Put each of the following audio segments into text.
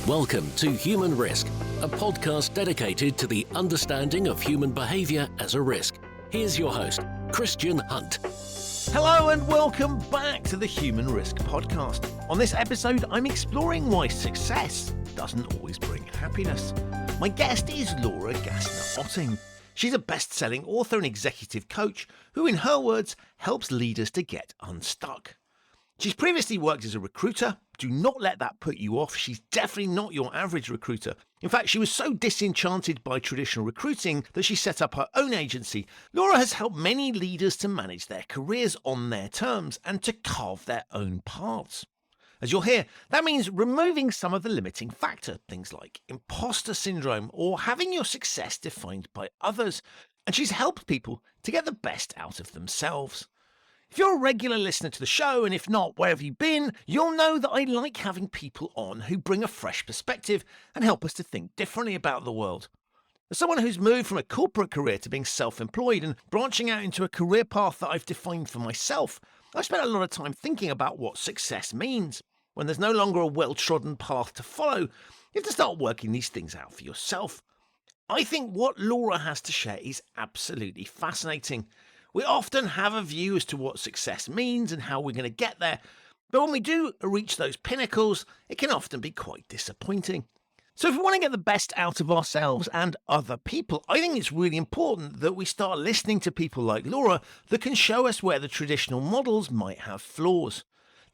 Welcome to Human Risk, a podcast dedicated to the understanding of human behaviour as a risk. Here's your host, Christian Hunt. Hello and welcome back to the Human Risk podcast. On this episode, I'm exploring why success doesn't always bring happiness. My guest is Laura Gassing Otting. She's a best-selling author and executive coach who, in her words, helps leaders to get unstuck. She's previously worked as a recruiter. Do not let that put you off. She's definitely not your average recruiter. In fact, she was so disenchanted by traditional recruiting that she set up her own agency. Laura has helped many leaders to manage their careers on their terms and to carve their own paths. As you'll hear, that means removing some of the limiting factor, things like impostor syndrome or having your success defined by others. And she's helped people to get the best out of themselves. If you're a regular listener to the show, and if not, where have you been, you'll know that I like having people on who bring a fresh perspective and help us to think differently about the world. As someone who's moved from a corporate career to being self-employed and branching out into a career path that I've defined for myself, I've spent a lot of time thinking about what success means. When there's no longer a well-trodden path to follow, you have to start working these things out for yourself. I think what Laura has to share is absolutely fascinating. We often have a view as to what success means and how we're going to get there, but when we do reach those pinnacles, it can often be quite disappointing. So if we want to get the best out of ourselves and other people, I think it's really important that we start listening to people like Laura that can show us where the traditional models might have flaws.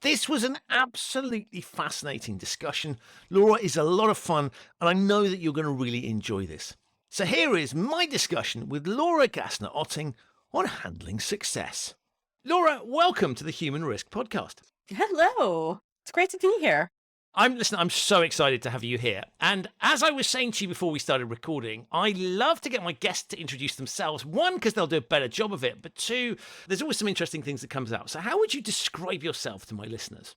This was an absolutely fascinating discussion. Laura is a lot of fun, and I know that you're going to really enjoy this. So here is my discussion with Laura Gassner Otting on handling success. Laura, welcome to the Human Risk podcast. Hello. It's great to be here. I'm so excited to have you here. And as I was saying to you before we started recording, I love to get my guests to introduce themselves. One, because they'll do a better job of it. But two, there's always some interesting things that comes out. So how would you describe yourself to my listeners?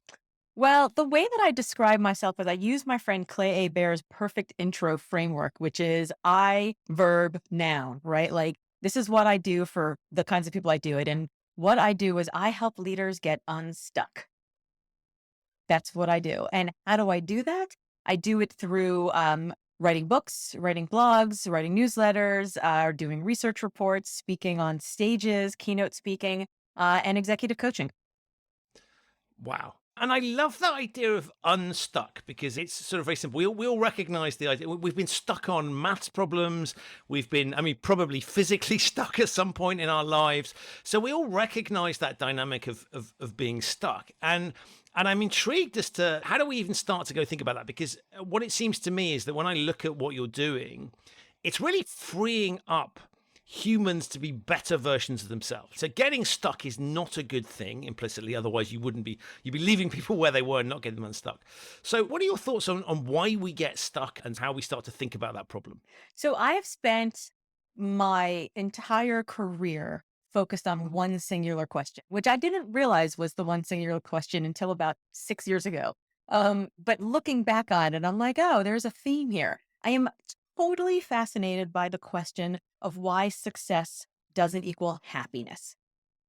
Well, the way that I describe myself is I use my friend Clay A. Bear's perfect intro framework, which is I, verb, noun, right? Like, this is what I do for the kinds of people I do it. And what I do is I help leaders get unstuck. That's what I do. And how do I do that? I do it through writing books, writing blogs, writing newsletters, doing research reports, speaking on stages, keynote speaking, and executive coaching. Wow. And I love that idea of unstuck because it's sort of very simple. We all recognize the idea. We've been stuck on maths problems. We've been, probably physically stuck at some point in our lives. So we all recognize that dynamic of being stuck. And I'm intrigued as to how do we even start to go think about that? Because what it seems to me is that when I look at what you're doing, it's really freeing up humans to be better versions of themselves. So getting stuck is not a good thing implicitly, otherwise you'd be leaving people where they were and not getting them unstuck. So what are your thoughts on why we get stuck and how we start to think about that problem? So I have spent my entire career focused on one singular question, which I didn't realize was the one singular question until about 6 years ago. But looking back on it, I'm like, oh, there's a theme here. I am totally fascinated by the question of why success doesn't equal happiness.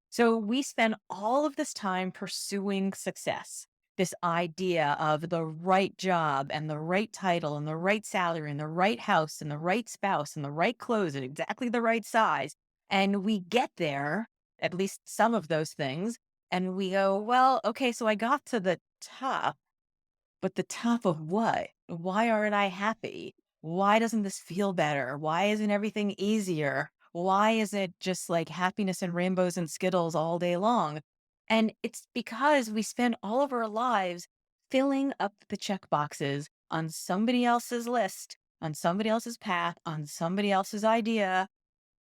So we spend all of this time pursuing success, this idea of the right job and the right title and the right salary and the right house and the right spouse and the right clothes and exactly the right size. And we get there, at least some of those things, and we go, well, okay, so I got to the top, but the top of what? Why aren't I happy? Why doesn't this feel better? Why isn't everything easier? Why is it just like happiness and rainbows and Skittles all day long? And it's because we spend all of our lives filling up the check boxes on somebody else's list, on somebody else's path, on somebody else's idea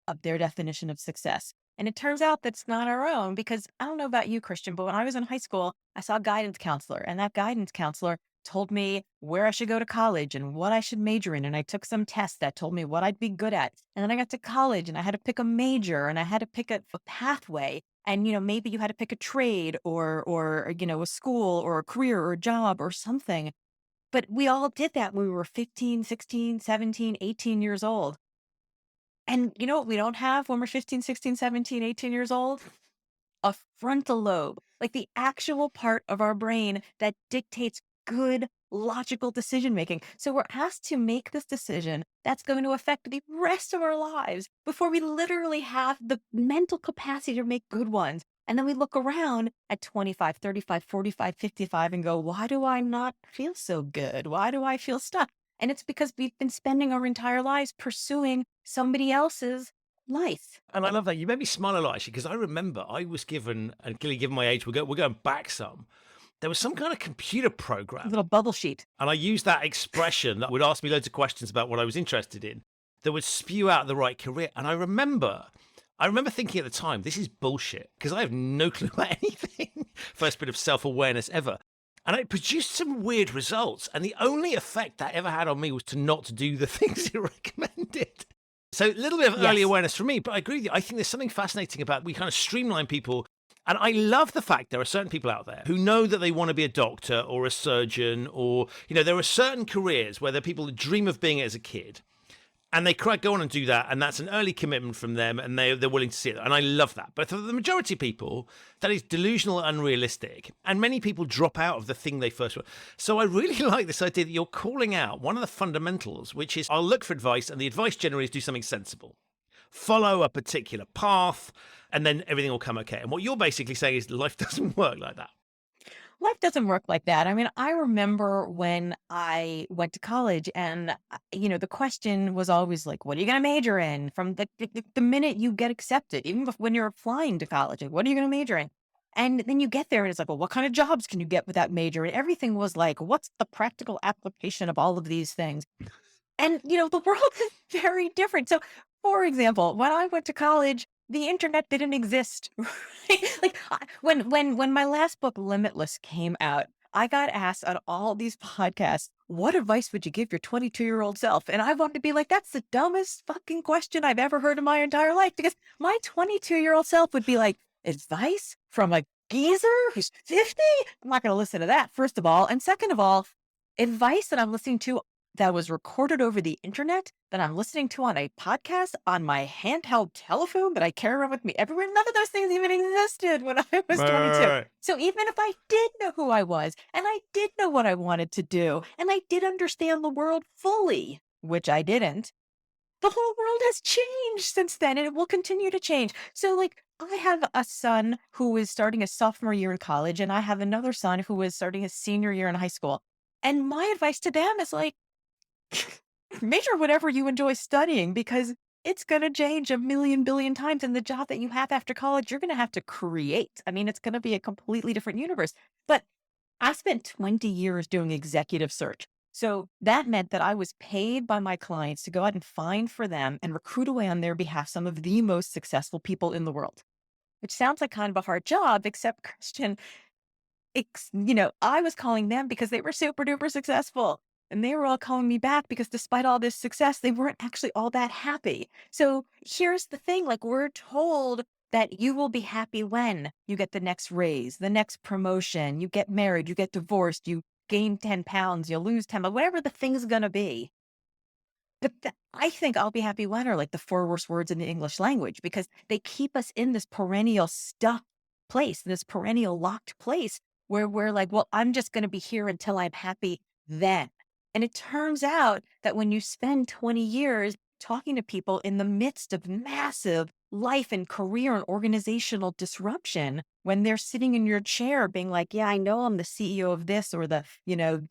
of their definition of success. And it turns out that's not our own because I don't know about you, Christian, but when I was in high school, I saw a guidance counselor, and that guidance counselor told me where I should go to college and what I should major in. And I took some tests that told me what I'd be good at. And then I got to college and I had to pick a major and I had to pick a pathway. And, maybe you had to pick a trade or a school or a career or a job or something. But we all did that when we were 15, 16, 17, 18 years old. And you know what we don't have when we're 15, 16, 17, 18 years old? A frontal lobe, like the actual part of our brain that dictates good logical decision making. So we're asked to make this decision that's going to affect the rest of our lives before we literally have the mental capacity to make good ones. And then we look around at 25, 35, 45, 55 and go, why do I not feel so good? Why do I feel stuck? And it's because we've been spending our entire lives pursuing somebody else's life. And I love that. You made me smile a lot, actually, because I remember I was given, and clearly given my age, we're going back some. There was some kind of computer A program, little bubble sheet. and I used that expression that would ask me loads of questions about what I was interested in, that would spew out the right career. And I remember thinking at the time, this is bullshit, because I have no clue about anything. First bit of self-awareness ever. And it produced some weird results. And the only effect that ever had on me was to not do the things it recommended. So a little bit of early awareness from me, but I agree with you. I think there's something fascinating about we kind of streamline people. And I love the fact there are certain people out there who know that they want to be a doctor or a surgeon, or, there are certain careers where there are people that dream of being it as a kid. And they go on and do that, and that's an early commitment from them, and they're willing to see it. And I love that. But for the majority of people, that is delusional and unrealistic. And many people drop out of the thing they first want. So I really like this idea that you're calling out one of the fundamentals, which is I'll look for advice, and the advice generally is do something sensible. Follow a particular path, and then everything will come okay. And what you're basically saying is life doesn't work like that. Life doesn't work like that. I mean, I remember when I went to college and, the question was always like, what are you going to major in? From the minute you get accepted, even when you're applying to college, like, what are you going to major in? And then you get there and it's like, well, what kind of jobs can you get with that major? And everything was like, what's the practical application of all of these things? And, the world is very different. So, for example, when I went to college, the internet didn't exist. Right? Like when my last book, Limitless, came out, I got asked on all these podcasts, what advice would you give your 22-year-old self? And I wanted to be like, that's the dumbest fucking question I've ever heard in my entire life, because my 22-year-old self would be like, advice from a geezer who's 50? I'm not going to listen to that, first of all. And second of all, advice that I'm listening to that was recorded over the internet, that I'm listening to on a podcast, on my handheld telephone that I carry around with me everywhere. None of those things even existed when I was 22. Right. So even if I did know who I was, and I did know what I wanted to do, and I did understand the world fully, which I didn't, the whole world has changed since then, and it will continue to change. So, I have a son who is starting his sophomore year in college, and I have another son who is starting his senior year in high school. And my advice to them is major whatever you enjoy studying, because it's going to change a million billion times. And the job that you have after college, you're going to have to create. I mean, it's going to be a completely different universe. But I spent 20 years doing executive search. So that meant that I was paid by my clients to go out and find for them and recruit away on their behalf some of the most successful people in the world, which sounds like kind of a hard job, except, Christian, I was calling them because they were super duper successful. And they were all calling me back because despite all this success, they weren't actually all that happy. So here's the thing, we're told that you will be happy when you get the next raise, the next promotion, you get married, you get divorced, you gain 10 pounds, you lose 10, but whatever the thing's going to be. But I think I'll be happy when are like the 4 worst words in the English language, because they keep us in this perennial stuck place, this perennial locked place where we're like, well, I'm just going to be here until I'm happy then. And it turns out that when you spend 20 years talking to people in the midst of massive life and career and organizational disruption, when they're sitting in your chair being like, yeah, I know I'm the CEO of this or the,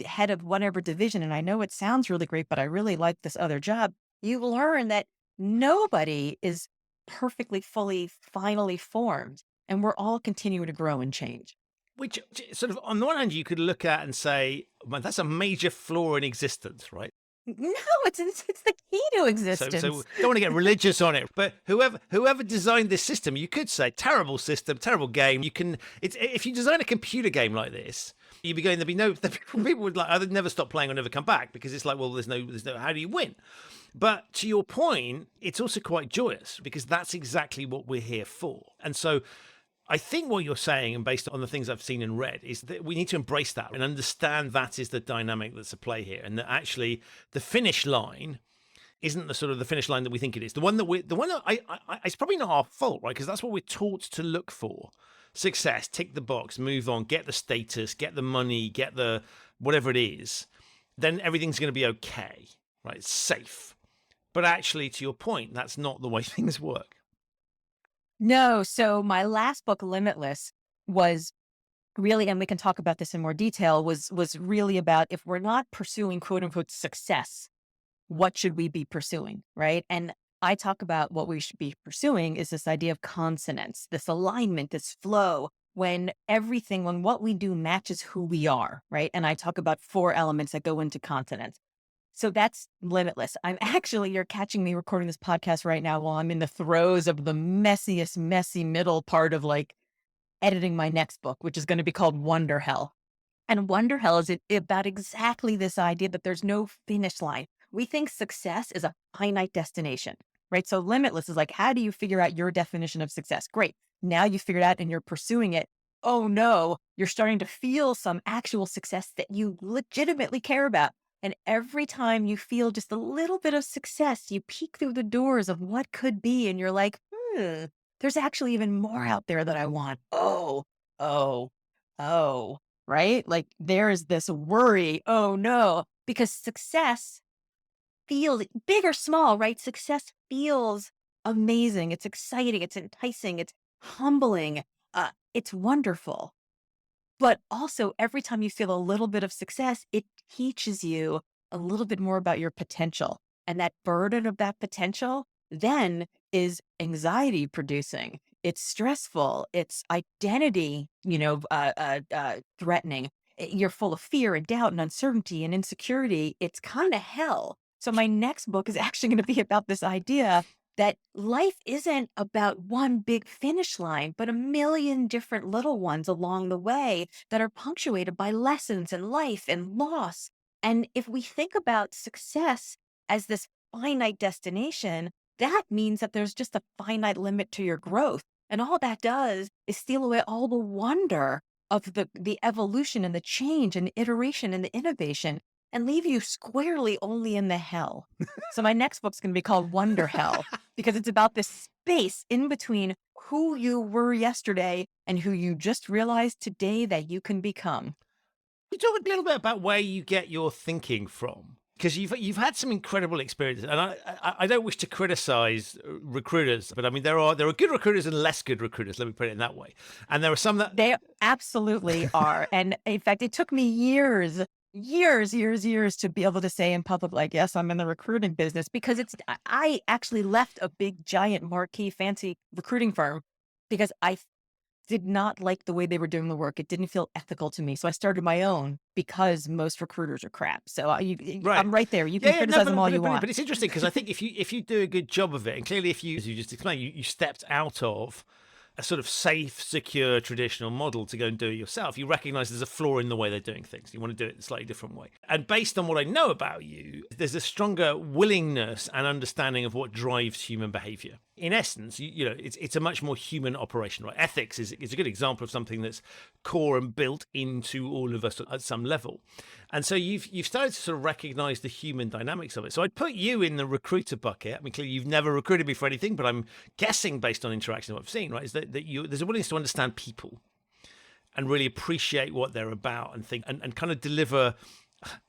head of whatever division. And I know it sounds really great, but I really like this other job. You learn that nobody is perfectly, fully, finally formed. And we're all continuing to grow and change. Which sort of, on the one hand, you could look at and say, well, that's a major flaw in existence, right? No, it's the key to existence. So don't want to get religious on it, but whoever designed this system, you could say terrible system, terrible game. If you design a computer game like this, you'd be going, people would either never stop playing or never come back, because it's like, well, there's no how do you win? But to your point, it's also quite joyous, because that's exactly what we're here for. And so I think what you're saying, and based on the things I've seen and read, is that we need to embrace that and understand that is the dynamic that's at play here, and that actually the finish line isn't the sort of the finish line that we think it is. The one that it's probably not our fault, right? Because that's what we're taught to look for: success, tick the box, move on, get the status, get the money, get the whatever it is, then everything's going to be okay, right? It's safe. But actually, to your point, that's not the way things work. No. So my last book, Limitless, was really, and we can talk about this in more detail, was really about, if we're not pursuing quote unquote success, what should we be pursuing, right? And I talk about what we should be pursuing is this idea of consonance, this alignment, this flow, when what we do matches who we are, right? And I talk about 4 elements that go into consonance. So that's Limitless. You're catching me recording this podcast right now while I'm in the throes of the messiest, messy middle part of like editing my next book, which is going to be called Wonder Hell. And Wonder Hell is about exactly this idea that there's no finish line. We think success is a finite destination, right? So Limitless is like, how do you figure out your definition of success? Great. Now you figured out and you're pursuing it. Oh no, you're starting to feel some actual success that you legitimately care about. And every time you feel just a little bit of success, you peek through the doors of what could be, and you're like, there's actually even more out there that I want. Oh, right? Like there's this worry. Oh no, because success feels big or small, right? Success feels amazing. It's exciting. It's enticing. It's humbling. It's wonderful. But also, every time you feel a little bit of success, it teaches you a little bit more about your potential. And that burden of that potential then is anxiety producing. It's stressful. It's identity, threatening. You're full of fear and doubt and uncertainty and insecurity. It's kind of hell. So my next book is actually going to be about this idea that life isn't about one big finish line, but a million different little ones along the way that are punctuated by lessons and life and loss. And if we think about success as this finite destination, that means that there's just a finite limit to your growth. And all that does is steal away all the wonder of the evolution and the change and the iteration and the innovation, and leave you squarely only in the hell. So my next book's going to be called Wonder Hell, because it's about this space in between who you were yesterday and who you just realized today that you can become. You talk a little bit about where you get your thinking from, because you've had some incredible experiences, and I don't wish to criticize recruiters, but I mean there are good recruiters and less good recruiters. Let me put it in that way. And there are some that They absolutely are, and in fact, it took me years to be able to say in public, like, yes, I'm in the recruiting business, because I actually left a big, giant, marquee, fancy recruiting firm because I did not like the way they were doing the work. It didn't feel ethical to me. So I started my own because most recruiters are crap. So I'm right there. You can criticize them all you want. But it's interesting because I think if you do a good job of it, and clearly if you, as you just explained, you stepped out of a sort of safe, secure, traditional model to go and do it yourself, you recognize there's a flaw in the way they're doing things. You want to do it in a slightly different way. And based on what I know about you, there's a stronger willingness and understanding of what drives human behavior. In essence, it's a much more human operation, right? Ethics is a good example of something that's core and built into all of us at some level. And so you've started to sort of recognize the human dynamics of it. So I'd put you in the recruiter bucket. I mean, clearly you've never recruited me for anything, but I'm guessing based on interactions I've seen, right, is that there's a willingness to understand people and really appreciate what they're about and think and kind of deliver.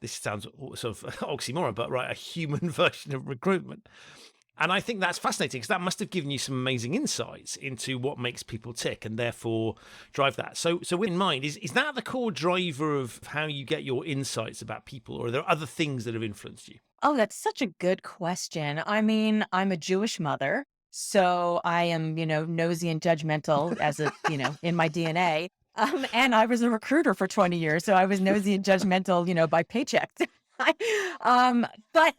This sounds sort of oxymoron, but right, a human version of recruitment. And I think that's fascinating because that must have given you some amazing insights into what makes people tick and therefore drive that. So with in mind, is that the core driver of how you get your insights about people, or are there other things that have influenced you? Oh, that's such a good question. I mean, I'm a Jewish mother, so I am, nosy and judgmental as in my DNA. And I was a recruiter for 20 years, so I was nosy and judgmental, by paycheck. But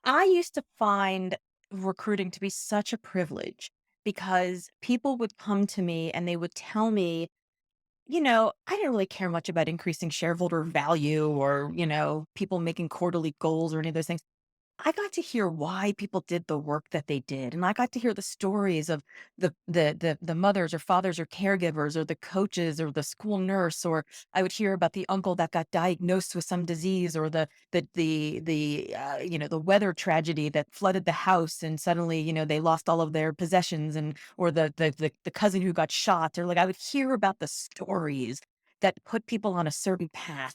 I used to find recruiting to be such a privilege because people would come to me and they would tell me, I didn't really care much about increasing shareholder value or, people making quarterly goals or any of those things. I got to hear why people did the work that they did. And I got to hear the stories of the mothers or fathers or caregivers or the coaches or the school nurse, or I would hear about the uncle that got diagnosed with some disease, or the weather tragedy that flooded the house and suddenly, they lost all of their possessions, or the cousin who got shot, or like I would hear about the stories that put people on a certain path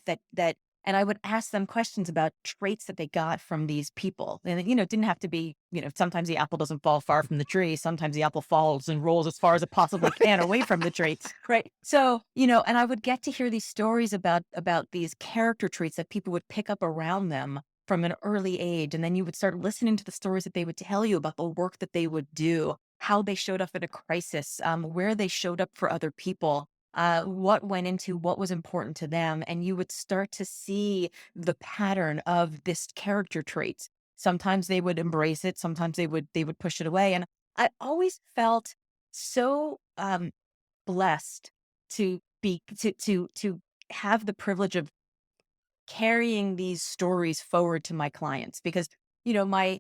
and I would ask them questions about traits that they got from these people. And, it didn't have to be, sometimes the apple doesn't fall far from the tree. Sometimes the apple falls and rolls as far as it possibly can away from the tree. Right. So, and I would get to hear these stories about these character traits that people would pick up around them from an early age. And then you would start listening to the stories that they would tell you about the work that they would do, how they showed up in a crisis, where they showed up for other people, what went into what was important to them. And you would start to see the pattern of this character traits. Sometimes they would embrace it. Sometimes they would push it away. And I always felt so blessed to be to have the privilege of carrying these stories forward to my clients, because the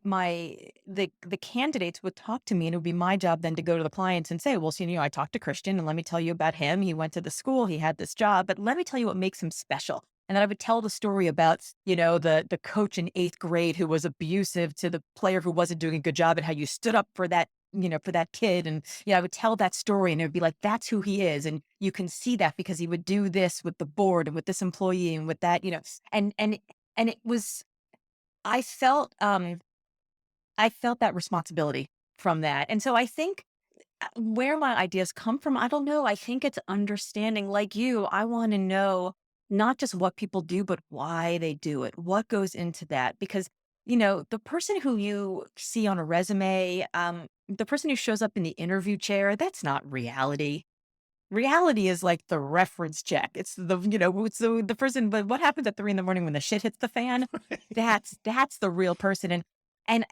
candidates would talk to me, and it would be my job then to go to the clients and say, well, so, I talked to Christian, and let me tell you about him. He went to the school, he had this job, but let me tell you what makes him special. And then I would tell the story about, the coach in 8th grade who was abusive to the player who wasn't doing a good job, and how you stood up for that, for that kid. And, I would tell that story, and it would be like, that's who he is. And you can see that because he would do this with the board and with this employee and with that, and it was, I felt that responsibility from that. And so I think where my ideas come from, I don't know. I think it's understanding, like you, I want to know not just what people do, but why they do it, what goes into that. Because, the person who you see on a resume, the person who shows up in the interview chair, that's not reality. Reality is like the reference check. It's it's the person, but what happens at 3 a.m. when the shit hits the fan? That's the real person. And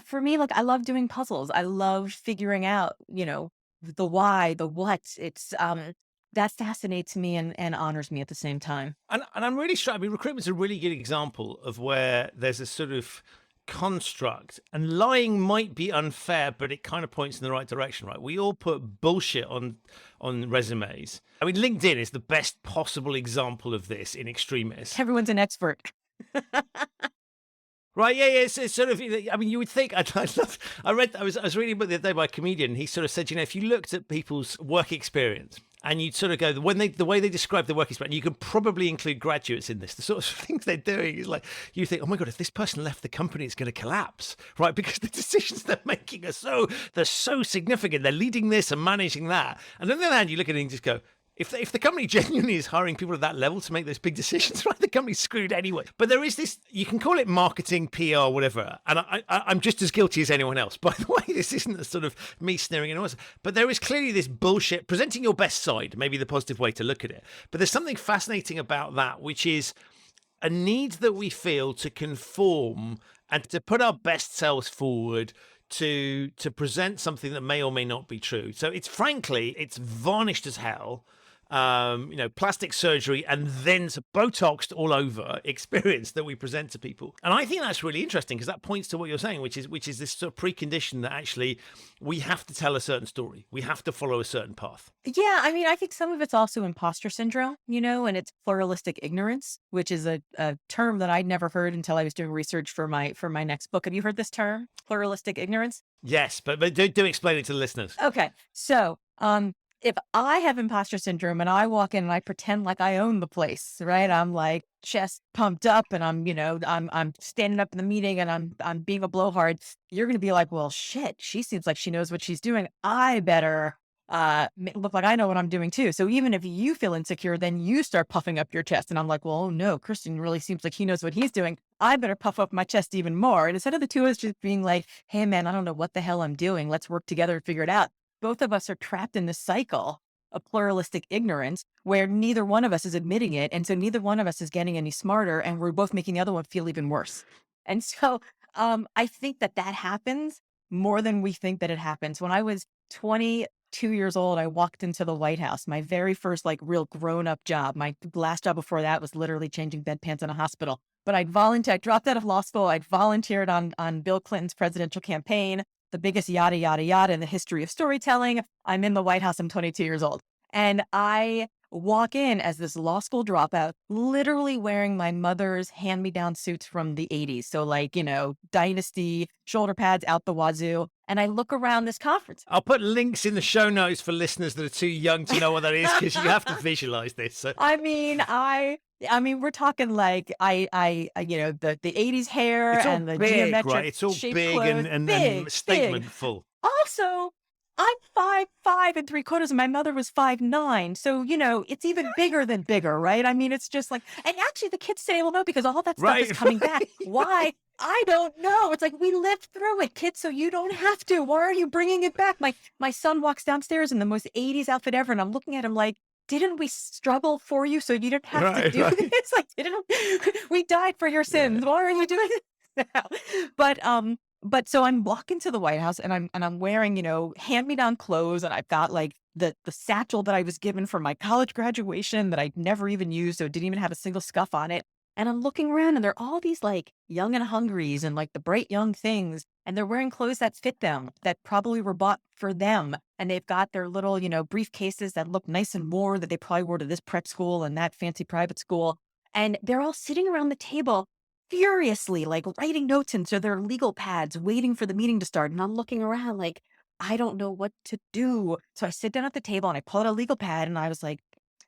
for me, like, I love doing puzzles. I love figuring out, the why, the what. It's, that fascinates me and honors me at the same time. And I'm really struck. I mean, recruitment's a really good example of where there's a sort of construct, and lying might be unfair, but it kind of points in the right direction, right? We all put bullshit on resumes. I mean, LinkedIn is the best possible example of this in extremis. Everyone's an expert. Right, yeah, it's sort of. I mean, you would think. I was reading about the other day by a comedian. He sort of said, if you looked at people's work experience, and you'd sort of go, the way they describe the work experience, you can probably include graduates in this. The sort of things they're doing is like, you think, oh my God, if this person left the company, it's going to collapse, right? Because the decisions they're making they're so significant. They're leading this and managing that. And on the other hand, you look at it and just go, if the company genuinely is hiring people at that level to make those big decisions, right, the company's screwed anyway. But there is this, you can call it marketing, PR, whatever, and I'm just as guilty as anyone else. By the way, this isn't a sort of me sneering anyone else, but there is clearly this bullshit, presenting your best side, maybe the positive way to look at it. But there's something fascinating about that, which is a need that we feel to conform and to put our best selves forward, to present something that may or may not be true. So it's varnished as hell. Plastic surgery and then Botoxed all over experience that we present to people. And I think that's really interesting, because that points to what you're saying, which is this sort of precondition that actually we have to tell a certain story. We have to follow a certain path. Yeah, I mean, I think some of it's also impostor syndrome, and it's pluralistic ignorance, which is a term that I'd never heard until I was doing research for my next book. Have you heard this term, pluralistic ignorance? Yes, but do explain it to the listeners. Okay, so if I have imposter syndrome and I walk in and I pretend like I own the place, right? I'm like chest pumped up and I'm standing up in the meeting and I'm being a blowhard. You're going to be like, well, shit, she seems like she knows what she's doing. I better look like I know what I'm doing too. So even if you feel insecure, then you start puffing up your chest. And I'm like, well, no, Christian really seems like he knows what he's doing. I better puff up my chest even more. And instead of the two of us just being like, hey man, I don't know what the hell I'm doing. Let's work together and figure it out. Both of us are trapped in this cycle of pluralistic ignorance where neither one of us is admitting it. And so neither one of us is getting any smarter, and we're both making the other one feel even worse. And so I think that happens more than we think that it happens. When I was 22 years old, I walked into the White House, my very first real grown-up job. My last job before that was literally changing bedpans in a hospital. But I dropped out of law school. I'd volunteered on Bill Clinton's presidential campaign, the biggest yada, yada, yada in the history of storytelling. I'm in the White House. I'm 22 years old. And I walk in as this law school dropout, literally wearing my mother's hand-me-down suits from the 80s. So Dynasty, shoulder pads out the wazoo. And I look around this conference. I'll put links in the show notes for listeners that are too young to know what that is, because you have to visualize this. So. I mean, we're talking like the 80s hair It's all and the big, geometric right? It's all shaped big clothes. and Big. statementful. Also, I'm 5'5 3/4, and my mother was 5'9". So, it's even bigger than bigger, right? I mean, it's just like, and actually the kids today will know because all that stuff is coming back. Why? I don't know. It's like, we lived through it, kids, so you don't have to. Why are you bringing it back? My son walks downstairs in the most 80s outfit ever, and I'm looking at him like, didn't we struggle for you so you didn't have to do this? Like, we died for your sins? Why are you doing this now? But so I'm walking to the White House, and I'm wearing, hand-me-down clothes, and I've got like the satchel that I was given for my college graduation that I'd never even used, so it didn't even have a single scuff on it. And I'm looking around, and there are all these like young and hungries and like the bright young things, and they're wearing clothes that fit them, that probably were bought for them. And they've got their little, briefcases that look nice and worn that they probably wore to this prep school and that fancy private school. And they're all sitting around the table furiously, like writing notes into their legal pads, waiting for the meeting to start. And I'm looking around like, I don't know what to do. So I sit down at the table and I pull out a legal pad, and I was like,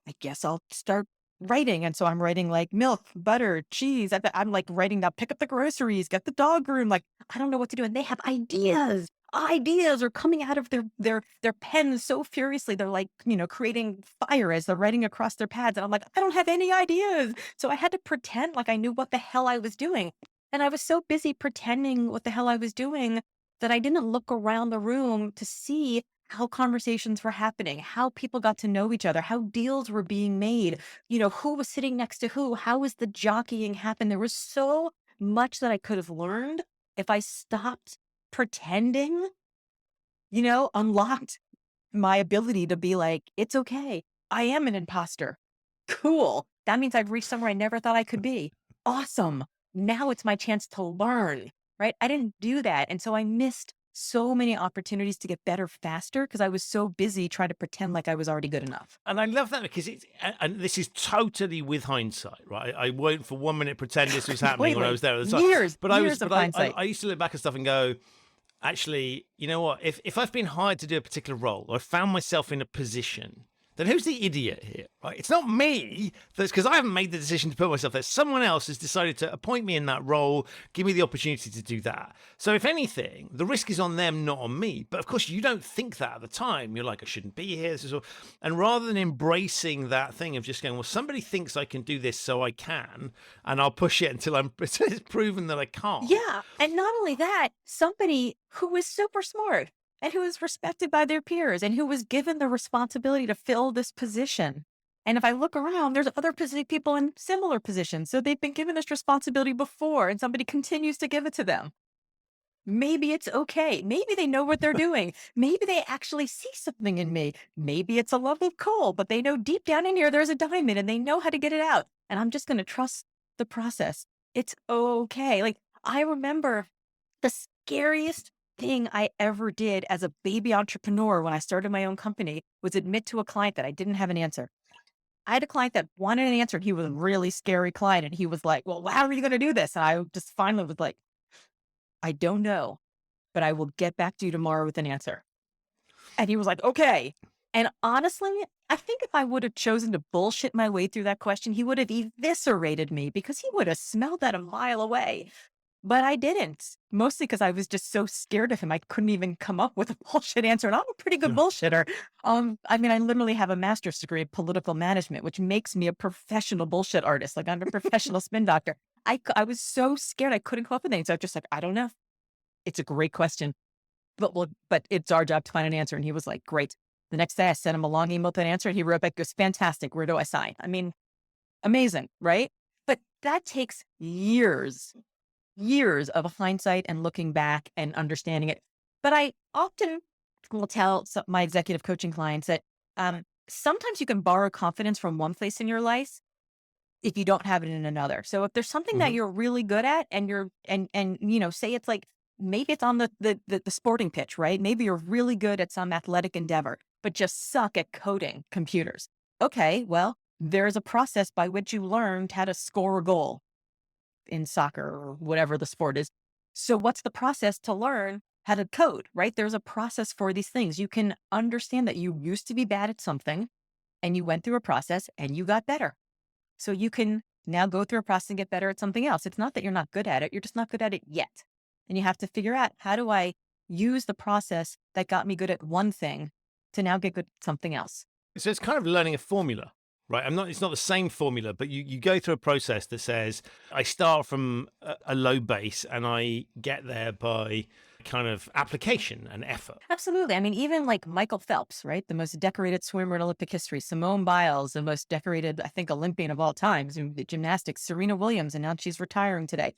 I guess I'll start writing. And so I'm writing like milk, butter, cheese. I'm like writing now, pick up the groceries, get the dog groom. Like, I don't know what to do. And they have ideas. Ideas are coming out of their pens so furiously. They're like, creating fire as they're writing across their pads. And I'm like, I don't have any ideas. So I had to pretend like I knew what the hell I was doing. And I was so busy pretending what the hell I was doing that I didn't look around the room to see how conversations were happening, how people got to know each other, how deals were being made, who was sitting next to who, how was the jockeying happen. There was so much that I could have learned if I stopped pretending, unlocked my ability to be like, it's okay. I am an imposter. Cool. That means I've reached somewhere I never thought I could be. Awesome. Now it's my chance to learn, right? I didn't do that. And so I missed so many opportunities to get better faster because I was so busy trying to pretend like I was already good enough. And I love that because and this is totally with hindsight, right? I won't for 1 minute pretend this was happening when I was there at the time. Years of hindsight. I used to look back at stuff and go, actually, you know what? If I've been hired to do a particular role, or I found myself in a position, then who's the idiot here, right? It's not me. That's because I haven't made the decision to put myself there. Someone else has decided to appoint me in that role, give me the opportunity to do that. So if anything, the risk is on them, not on me. But of course, you don't think that at the time. You're like, I shouldn't be here. This is all. And rather than embracing that thing of just going, well, somebody thinks I can do this, so I can, and I'll push it until it's proven that I can't. Yeah. And not only that, somebody who was super smart and who is respected by their peers and who was given the responsibility to fill this position. And if I look around, there's other people in similar positions. So they've been given this responsibility before and somebody continues to give it to them. Maybe it's okay. Maybe they know what they're doing. Maybe they actually see something in me. Maybe it's a lump of coal, but they know deep down in here there's a diamond and they know how to get it out. And I'm just going to trust the process. It's okay. Like, I remember the scariest thing I ever did as a baby entrepreneur when I started my own company was admit to a client that I didn't have an answer. I had a client that wanted an answer. He was a really scary client. And he was like, well, how are you going to do this? And I just finally was like, I don't know, but I will get back to you tomorrow with an answer. And he was like, okay. And honestly, I think if I would have chosen to bullshit my way through that question, he would have eviscerated me because he would have smelled that a mile away. But I didn't, mostly because I was just so scared of him. I couldn't even come up with a bullshit answer. And I'm a pretty good bullshitter. I mean, I literally have a master's degree in political management, which makes me a professional bullshit artist. Like, I'm a professional spin doctor. I was so scared I couldn't come up with anything. So I was just like, I don't know. It's a great question, but it's our job to find an answer. And he was like, great. The next day I sent him a long email with an answer. And he wrote back, goes, fantastic. Where do I sign? I mean, amazing, right? But that takes years of hindsight and looking back and understanding it. But I often will tell my executive coaching clients that sometimes you can borrow confidence from one place in your life if you don't have it in another. So if there's something that you're really good at and say it's like, maybe it's on the sporting pitch, right? Maybe you're really good at some athletic endeavor, but just suck at coding computers. Okay, well, there's a process by which you learned how to score a goal in soccer or whatever the sport is. So what's the process to learn how to code, right? There's a process for these things. You can understand that you used to be bad at something and you went through a process and you got better. So you can now go through a process and get better at something else. It's not that you're not good at it. You're just not good at it yet. And you have to figure out, how do I use the process that got me good at one thing to now get good at something else? So it's kind of learning a formula, right? It's not the same formula, but you go through a process that says, I start from a low base and I get there by kind of application and effort. Absolutely. I mean, even like Michael Phelps, right? The most decorated swimmer in Olympic history. Simone Biles, the most decorated, I think, Olympian of all times in gymnastics. Serena Williams, and now she's retiring today.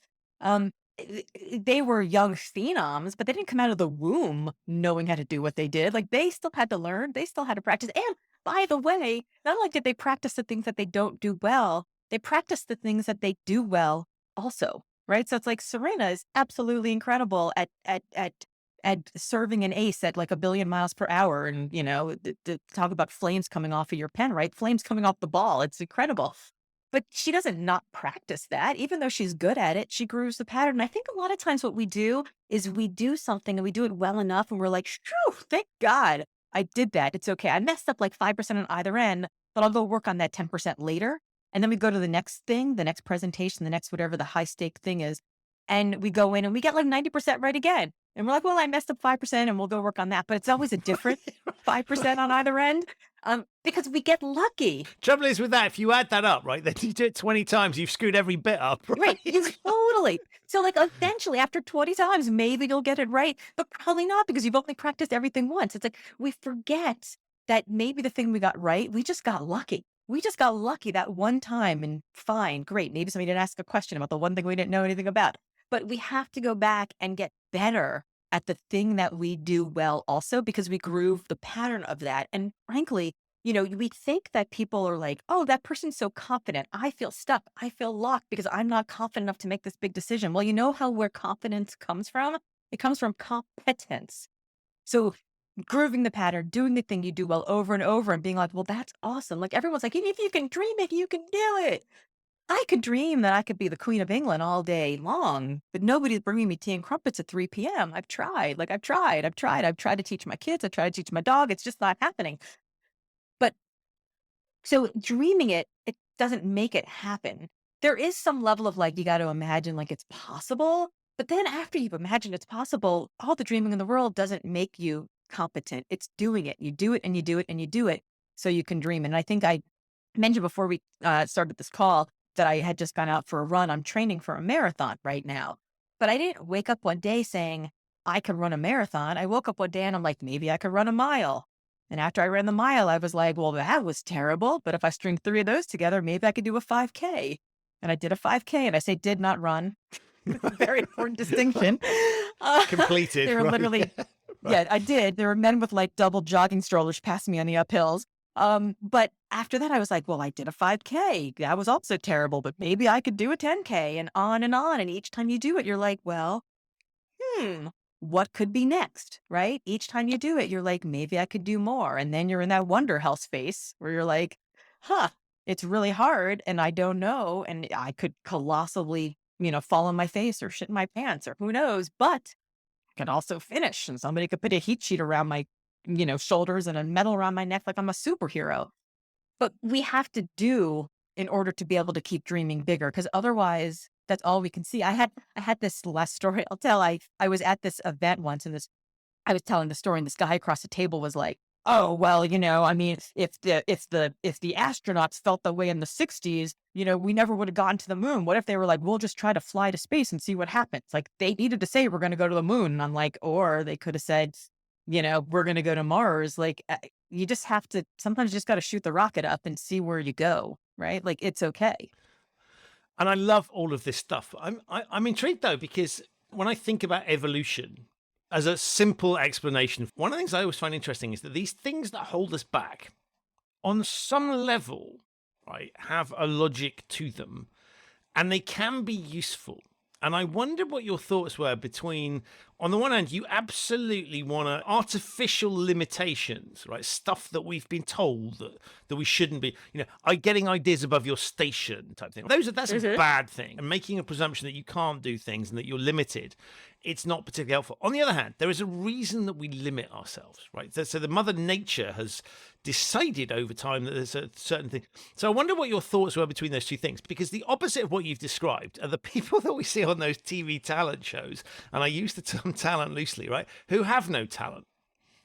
They were young phenoms, but they didn't come out of the womb knowing how to do what they did. Like, they still had to learn. They still had to practice. And by the way, not only did they practice the things that they don't do well, they practice the things that they do well also. Right. So it's like Serena is absolutely incredible at serving an ace at like 1,000,000,000 miles per hour. And, to talk about flames coming off of your pen, right? Flames coming off the ball. It's incredible. But she doesn't not practice that. Even though she's good at it, she grooves the pattern. And I think a lot of times what we do is we do something and we do it well enough and we're like, phew, thank God I did that. It's okay. I messed up like 5% on either end, but I'll go work on that 10% later. And then we go to the next thing, the next presentation, the next whatever the high stake thing is. And we go in and we get like 90% right again. And we're like, well, I messed up 5% and we'll go work on that. But it's always a different 5% on either end because we get lucky. Trouble is with that, if you add that up, right, then you do it 20 times, you've screwed every bit up. Right. Totally. So like eventually after 20 times, maybe you'll get it right, but probably not because you've only practiced everything once. It's like we forget that maybe the thing we got right, we just got lucky. We just got lucky that one time and fine, great. Maybe somebody didn't ask a question about the one thing we didn't know anything about. But we have to go back and get better at the thing that we do well also because we groove the pattern of that. And frankly, we think that people are like, oh, that person's so confident. I feel stuck. I feel locked because I'm not confident enough to make this big decision. Well, you know where confidence comes from? It comes from competence. So grooving the pattern, doing the thing you do well over and over and being like, well, that's awesome. Like everyone's like, if you can dream it, you can do it. I could dream that I could be the Queen of England all day long, but nobody's bringing me tea and crumpets at 3 p.m. I've tried to teach my kids. I've tried to teach my dog. It's just not happening. But so dreaming it doesn't make it happen. There is some level of like, you got to imagine like it's possible. But then after you've imagined it's possible, all the dreaming in the world doesn't make you competent. It's doing it. You do it and you do it and you do it so you can dream. And I think I mentioned before we started this call that I had just gone out for a run. I'm training for a marathon right now. But I didn't wake up one day saying I could run a marathon. I woke up one day and I'm like, maybe I could run a mile. And after I ran the mile, I was like, well, that was terrible. But if I string 3 of those together, maybe I could do a 5K. And I did a 5K and I say did not run. Very important distinction. Completed. They were literally, yeah, I did. There were men with like double jogging strollers passing me on the uphills. But after that, I was like, well, I did a 5K. That was also terrible, but maybe I could do a 10K and on and on. And each time you do it, you're like, well, what could be next, right? Each time you do it, you're like, maybe I could do more. And then you're in that wonder hell space where you're like, it's really hard and I don't know. And I could colossally, fall on my face or shit in my pants or who knows, but I could also finish and somebody could put a heat sheet around my, shoulders and a medal around my neck like I'm a superhero. But we have to do in order to be able to keep dreaming bigger because otherwise that's all we can see. I had this last story I'll tell. I was at this event once and I was telling the story and this guy across the table was like, oh, well, I mean, if the astronauts felt the way in the 60s, we never would have gone to the moon. What if they were like, we'll just try to fly to space and see what happens? Like they needed to say, we're going to go to the moon. And I'm like, or they could have said, we're going to go to Mars. Like you just have to, sometimes you just got to shoot the rocket up and see where you go. Right. Like it's okay. And I love all of this stuff. I'm intrigued though, because when I think about evolution, as a simple explanation, one of the things I always find interesting is that these things that hold us back, on some level, right, have a logic to them, and they can be useful. And I wonder what your thoughts were between, on the one hand, you absolutely want to artificial limitations, right? Stuff that we've been told that we shouldn't be, getting ideas above your station type thing. That's a bad thing. And making a presumption that you can't do things and that you're limited, it's not particularly helpful. On the other hand, there is a reason that we limit ourselves, right? So the mother nature has decided over time that there's a certain thing. So I wonder what your thoughts were between those two things, because the opposite of what you've described are the people that we see on those TV talent shows, and I use the term talent loosely, right, who have no talent.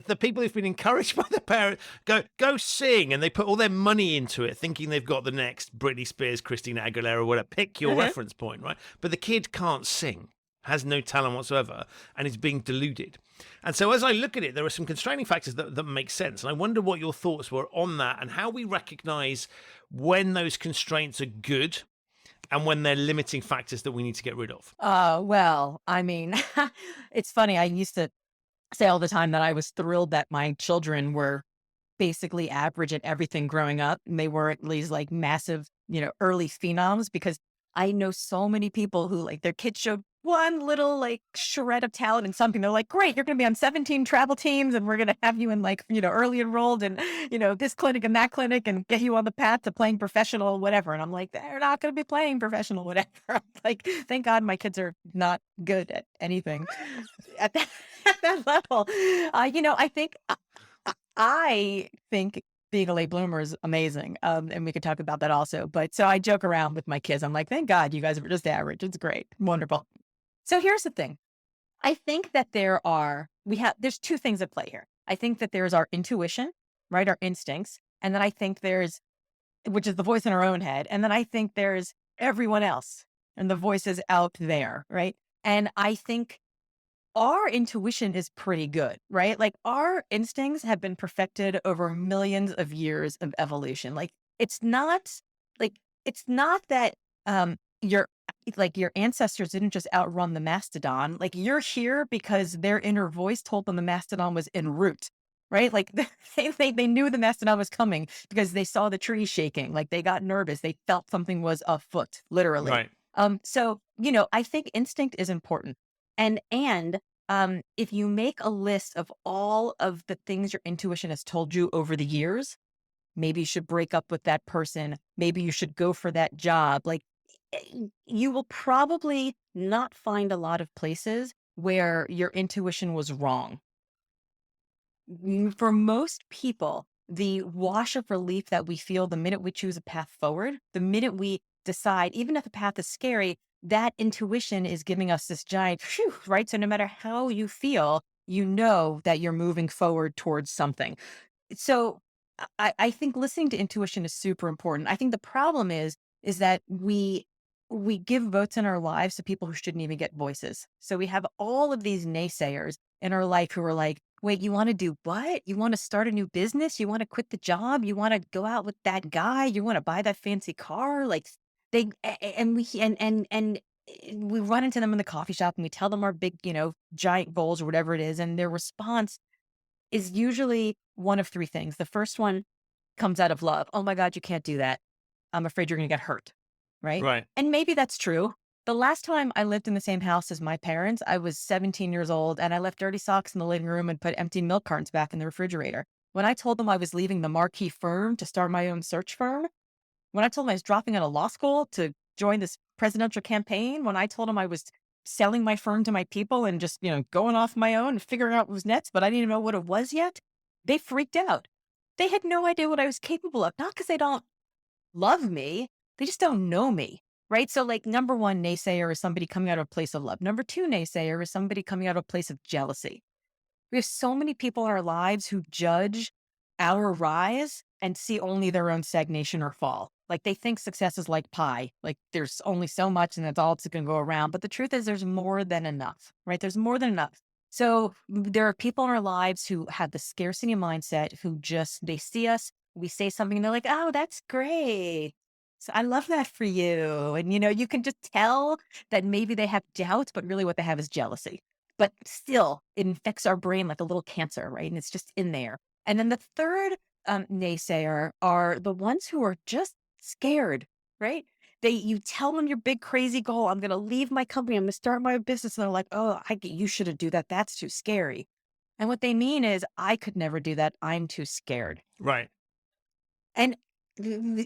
The people who've been encouraged by the parents, go sing, and they put all their money into it thinking they've got the next Britney Spears, Christina Aguilera, whatever, pick your reference point, right? But the kid can't sing, has no talent whatsoever, and is being deluded. And so as I look at it, there are some constraining factors that make sense. And I wonder what your thoughts were on that and how we recognize when those constraints are good and when they're limiting factors that we need to get rid of. Well, I mean, it's funny. I used to say all the time that I was thrilled that my children were basically average at everything growing up. And they weren't these like massive, early phenoms, because I know so many people who like their kids showed one little like shred of talent in something. They're like, great, you're going to be on 17 travel teams and we're going to have you in like, early enrolled and, this clinic and that clinic and get you on the path to playing professional, whatever. And I'm like, they're not going to be playing professional, whatever. I'm like, thank God my kids are not good at anything at that level. I think being a late bloomer is amazing. And we could talk about that also. But so I joke around with my kids. I'm like, thank God you guys are just average. It's great. Wonderful. So here's the thing. I think that there's two things at play here. I think that there's our intuition, right? Our instincts. And then I think which is the voice in our own head. And then I think there's everyone else and the voices out there, right? And I think our intuition is pretty good, right? Like our instincts have been perfected over millions of years of evolution. Like it's not that your ancestors didn't just outrun the mastodon. Like you're here because their inner voice told them the mastodon was en route, right? Like they knew the mastodon was coming because they saw the tree shaking. Like they got nervous. They felt something was afoot, literally. Right. So, I think instinct is important. And if you make a list of all of the things your intuition has told you over the years, maybe you should break up with that person. Maybe you should go for that job. Like you will probably not find a lot of places where your intuition was wrong. For most people, the wash of relief that we feel the minute we choose a path forward, the minute we decide, even if the path is scary, that intuition is giving us this giant phew, right? So no matter how you feel, you know that you're moving forward towards something. So I think listening to intuition is super important. I think the problem is that we give votes in our lives to people who shouldn't even get voices. So we have all of these naysayers in our life who are like, wait, you want to do what? You want to start a new business? You want to quit the job? You want to go out with that guy? You want to buy that fancy car? Like we run into them in the coffee shop and we tell them our big, giant goals or whatever it is. And their response is usually one of three things. The first one comes out of love. Oh my God, you can't do that. I'm afraid you're going to get hurt. Right. Right. And maybe that's true. The last time I lived in the same house as my parents, I was 17 years old and I left dirty socks in the living room and put empty milk cartons back in the refrigerator. When I told them I was leaving the marquee firm to start my own search firm, when I told them I was dropping out of law school to join this presidential campaign, when I told them I was selling my firm to my people and just, going off my own and figuring out what was next, but I didn't even know what it was yet, they freaked out. They had no idea what I was capable of. Not because they don't love me, they just don't know me, right? So like number one naysayer is somebody coming out of a place of love. Number two naysayer is somebody coming out of a place of jealousy. We have so many people in our lives who judge our rise and see only their own stagnation or fall. Like they think success is like pie. Like there's only so much and that's all it's going to go around. But the truth is there's more than enough, right? There's more than enough. So there are people in our lives who have the scarcity mindset, who they see us, we say something and they're like, oh, that's great. So I love that for you. And, you can just tell that maybe they have doubts, but really what they have is jealousy. But still, it infects our brain like a little cancer, right? And it's just in there. And then the third naysayer are the ones who are just scared, right? You tell them your big crazy goal. I'm going to leave my company. I'm going to start my business. And they're like, oh, you shouldn't do that. That's too scary. And what they mean is, I could never do that. I'm too scared. Right. And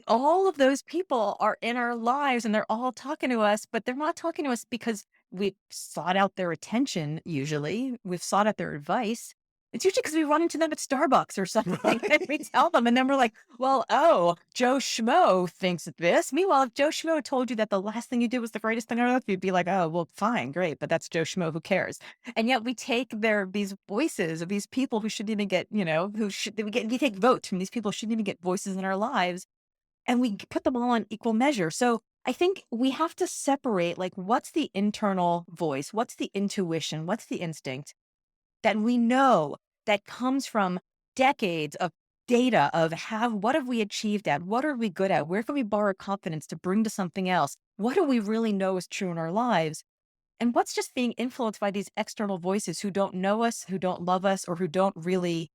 all of those people are in our lives and they're all talking to us, but they're not talking to us because we've sought out their attention. Usually we've sought out their advice. It's usually because we run into them at Starbucks or something and we tell them, and then we're like, well, oh, Joe Schmo thinks this. Meanwhile, if Joe Schmo told you that the last thing you did was the greatest thing on earth, you'd be like, oh, well, fine, great. But that's Joe Schmo. Who cares? And yet we take these voices of these people who shouldn't even get, we take votes from these people who shouldn't even get voices in our lives, and we put them all on equal measure. So I think we have to separate, like, what's the internal voice? What's the intuition? What's the instinct that we know that comes from decades of data of what have we achieved at? What are we good at? Where can we borrow confidence to bring to something else? What do we really know is true in our lives? And what's just being influenced by these external voices who don't know us, who don't love us, or who don't really,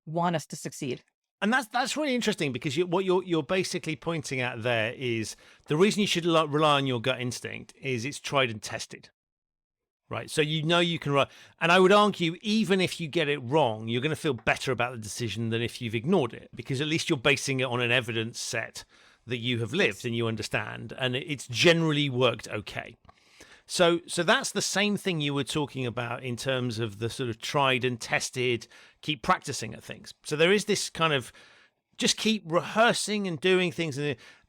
want us to succeed? And that's really interesting, because what you're basically pointing at there is the reason you should rely on your gut instinct is it's tried and tested. Right. So you can run. And I would argue, even if you get it wrong, you're going to feel better about the decision than if you've ignored it, because at least you're basing it on an evidence set that you have lived and you understand, and it's generally worked okay. So that's the same thing you were talking about in terms of the sort of tried and tested, keep practicing at things. So there is this kind of just keep rehearsing and doing things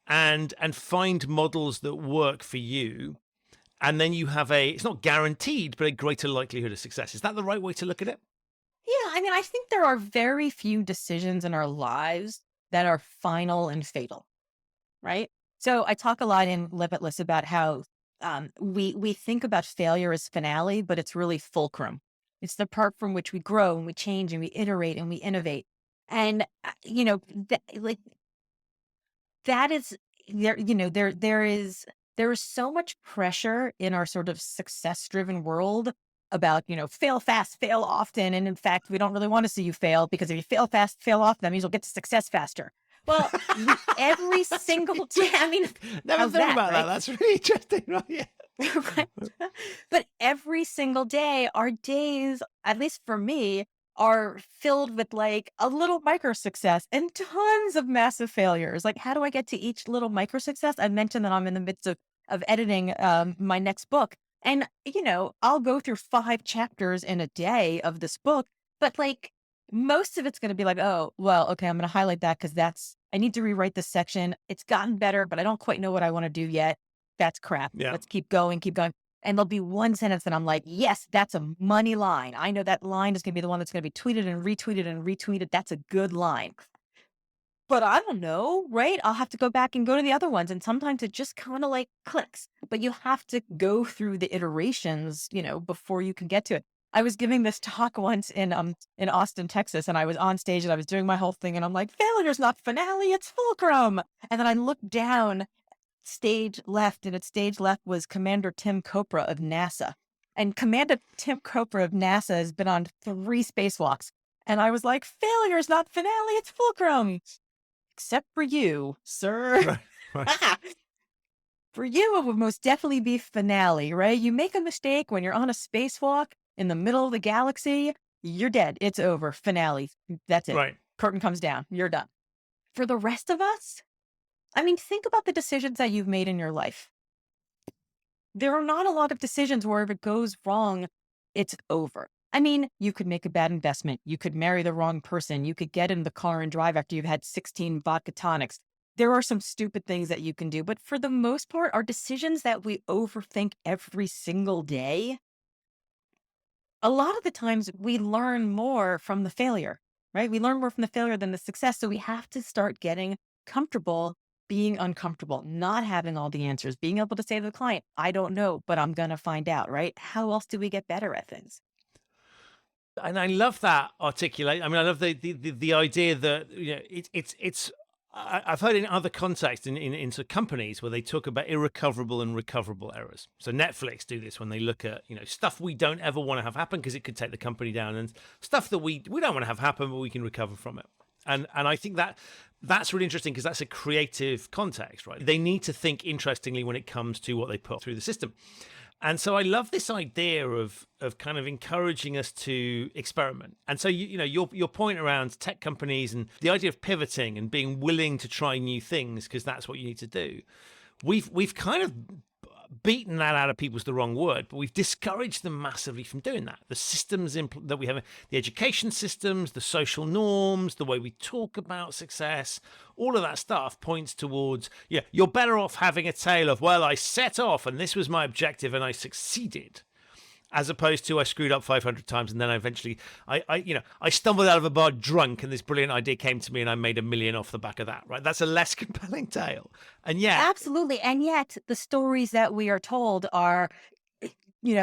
and find models that work for you. And then you have it's not guaranteed, but a greater likelihood of success. Is that the right way to look at it? Yeah. I mean, I think there are very few decisions in our lives that are final and fatal, right? So I talk a lot in Limitless about how we think about failure as finale, but it's really fulcrum. It's the part from which we grow and we change and we iterate and we innovate. And, that is there, there is so much pressure in our sort of success-driven world about, fail fast, fail often. And in fact, we don't really want to see you fail, because if you fail fast, fail often, that means you'll get to success faster. Well, every single day, I mean, never thought about right? that. That's really interesting, right? Yeah. Right? But every single day, our days, at least for me, are filled with like a little micro success and tons of massive failures. Like, how do I get to each little micro success? I mentioned that I'm in the midst of editing my next book. And, I'll go through 5 chapters in a day of this book, but like most of it's going to be like, oh, well, okay, I'm going to highlight that because I need to rewrite this section. It's gotten better, but I don't quite know what I want to do yet. That's crap. Yeah. Let's keep going. And there'll be one sentence that I'm like, yes, that's a money line. I know that line is going to be the one that's going to be tweeted and retweeted and retweeted. That's a good line. But I don't know, right? I'll have to go back and go to the other ones. And sometimes it just kind of like clicks, but you have to go through the iterations, before you can get to it. I was giving this talk once in Austin, Texas, and I was on stage and I was doing my whole thing and I'm like, failure's not finale, it's fulcrum. And then I looked down stage left, and at stage left was Commander Tim Kopra of NASA. And Commander Tim Kopra of NASA has been on 3 spacewalks. And I was like, failure's not finale, it's fulcrum. Except for you, sir. Right. For you, it would most definitely be finale, right? You make a mistake when you're on a spacewalk in the middle of the galaxy, you're dead. It's over. Finale. That's it. Right. Curtain comes down. You're done. For the rest of us, I mean, think about the decisions that you've made in your life. There are not a lot of decisions where if it goes wrong, it's over. I mean, you could make a bad investment. You could marry the wrong person. You could get in the car and drive after you've had 16 vodka tonics. There are some stupid things that you can do. But for the most part, our decisions that we overthink every single day, a lot of the times we learn more from the failure, right? We learn more from the failure than the success. So we have to start getting comfortable being uncomfortable, not having all the answers, being able to say to the client, I don't know, but I'm going to find out, right? How else do we get better at things? And I love that articulate. I mean, I love the idea that it's. I've heard in other contexts in sort of companies where they talk about irrecoverable and recoverable errors. So Netflix do this when they look at stuff we don't ever want to have happen because it could take the company down, and stuff that we don't want to have happen but we can recover from it. And I think that's really interesting because that's a creative context, right? They need to think interestingly when it comes to what they put through the system. And so I love this idea of kind of encouraging us to experiment. And so your point around tech companies and the idea of pivoting and being willing to try new things because that's what you need to do. We've kind of beaten that out of people's the wrong word, but we've discouraged them massively from doing that. The systems that we have, the education systems, the social norms, the way we talk about success, all of that stuff points towards, you're better off having a tale of, well, I set off and this was my objective and I succeeded, as opposed to I screwed up 500 times and then I stumbled out of a bar drunk and this brilliant idea came to me and I made $1 million off the back of that, right? That's a less compelling tale. And yet... Absolutely. And yet the stories that we are told are,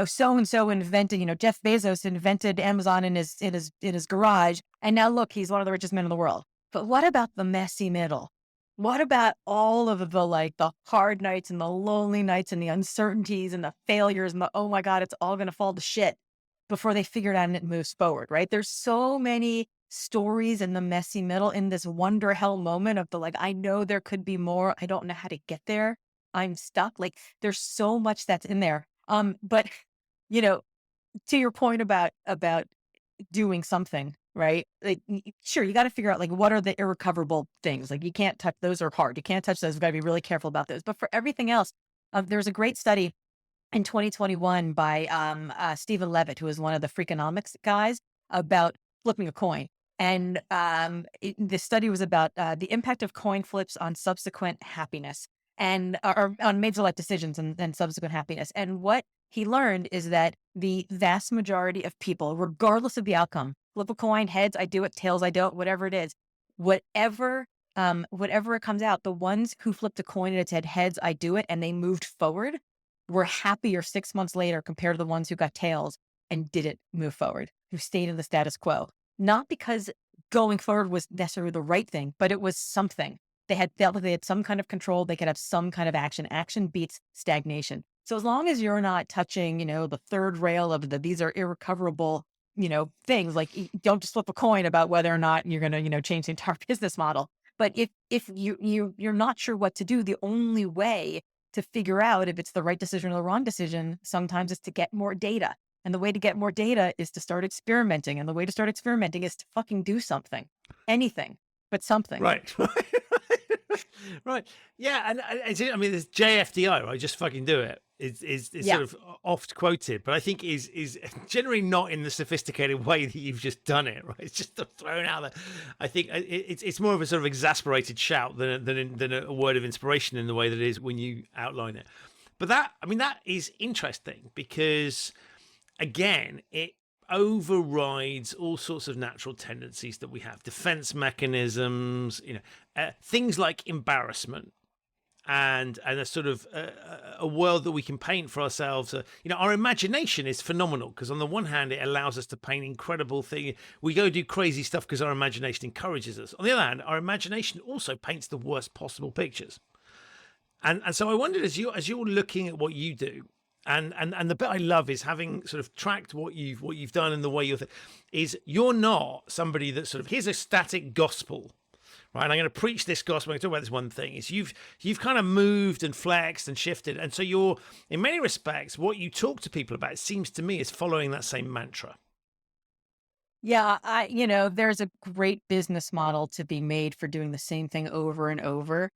so-and-so invented, Jeff Bezos invented Amazon in his garage. And now look, he's one of the richest men in the world. But what about the messy middle? What about all of the hard nights and the lonely nights and the uncertainties and the failures and oh my God, it's all going to fall to shit before they figure it out and it moves forward, right? There's so many stories in the messy middle in this wonder hell moment of I know there could be more. I don't know how to get there. I'm stuck. There's so much that's in there. But to your point about doing something, right? Sure, you got to figure out what are the irrecoverable things. You can't touch those, are hard. You can't touch those. We've got to be really careful about those. But for everything else, there's a great study in 2021 by Stephen Levitt, who is one of the Freakonomics guys, about flipping a coin. And the study was about the impact of coin flips on subsequent happiness and or on major life decisions and subsequent happiness. And what he learned is that the vast majority of people, regardless of the outcome, flip a coin, heads, I do it, tails, I don't, whatever it is, whatever it comes out, the ones who flipped a coin and it said heads, I do it, and they moved forward were happier 6 months later compared to the ones who got tails and didn't move forward, who stayed in the status quo. Not because going forward was necessarily the right thing, but it was something. They had felt like they had some kind of control. They could have some kind of action. Action beats stagnation. So as long as you're not touching, the third rail of these are irrecoverable, things, don't just flip a coin about whether or not you're going to, change the entire business model. But if you're not sure what to do, the only way to figure out if it's the right decision or the wrong decision sometimes is to get more data. And the way to get more data is to start experimenting. And the way to start experimenting is to fucking do something, anything, but something. Right. Right. Yeah. And there's JFDI, right? Just fucking do it. Is sort of oft quoted, but I think is generally not in the sophisticated way that you've just done it, right? It's just thrown out there. I think it's more of a sort of exasperated shout than a word of inspiration in the way that it is when you outline it. But that is interesting because, again, it overrides all sorts of natural tendencies that we have, defense mechanisms, things like embarrassment. And a sort of a world that we can paint for ourselves. Our imagination is phenomenal because on the one hand, it allows us to paint incredible things. We go do crazy stuff because our imagination encourages us. On the other hand, our imagination also paints the worst possible pictures. And so I wondered, as you're looking at what you do, and the bit I love is having sort of tracked what you've done and the way you're not somebody that sort of, here's a static gospel. Right, and I'm going to preach this gospel. I'm going to talk about this one thing. Is you've kind of moved and flexed and shifted, and so you're, in many respects, what you talk to people about, it seems to me, is following that same mantra. Yeah, there's a great business model to be made for doing the same thing over and over.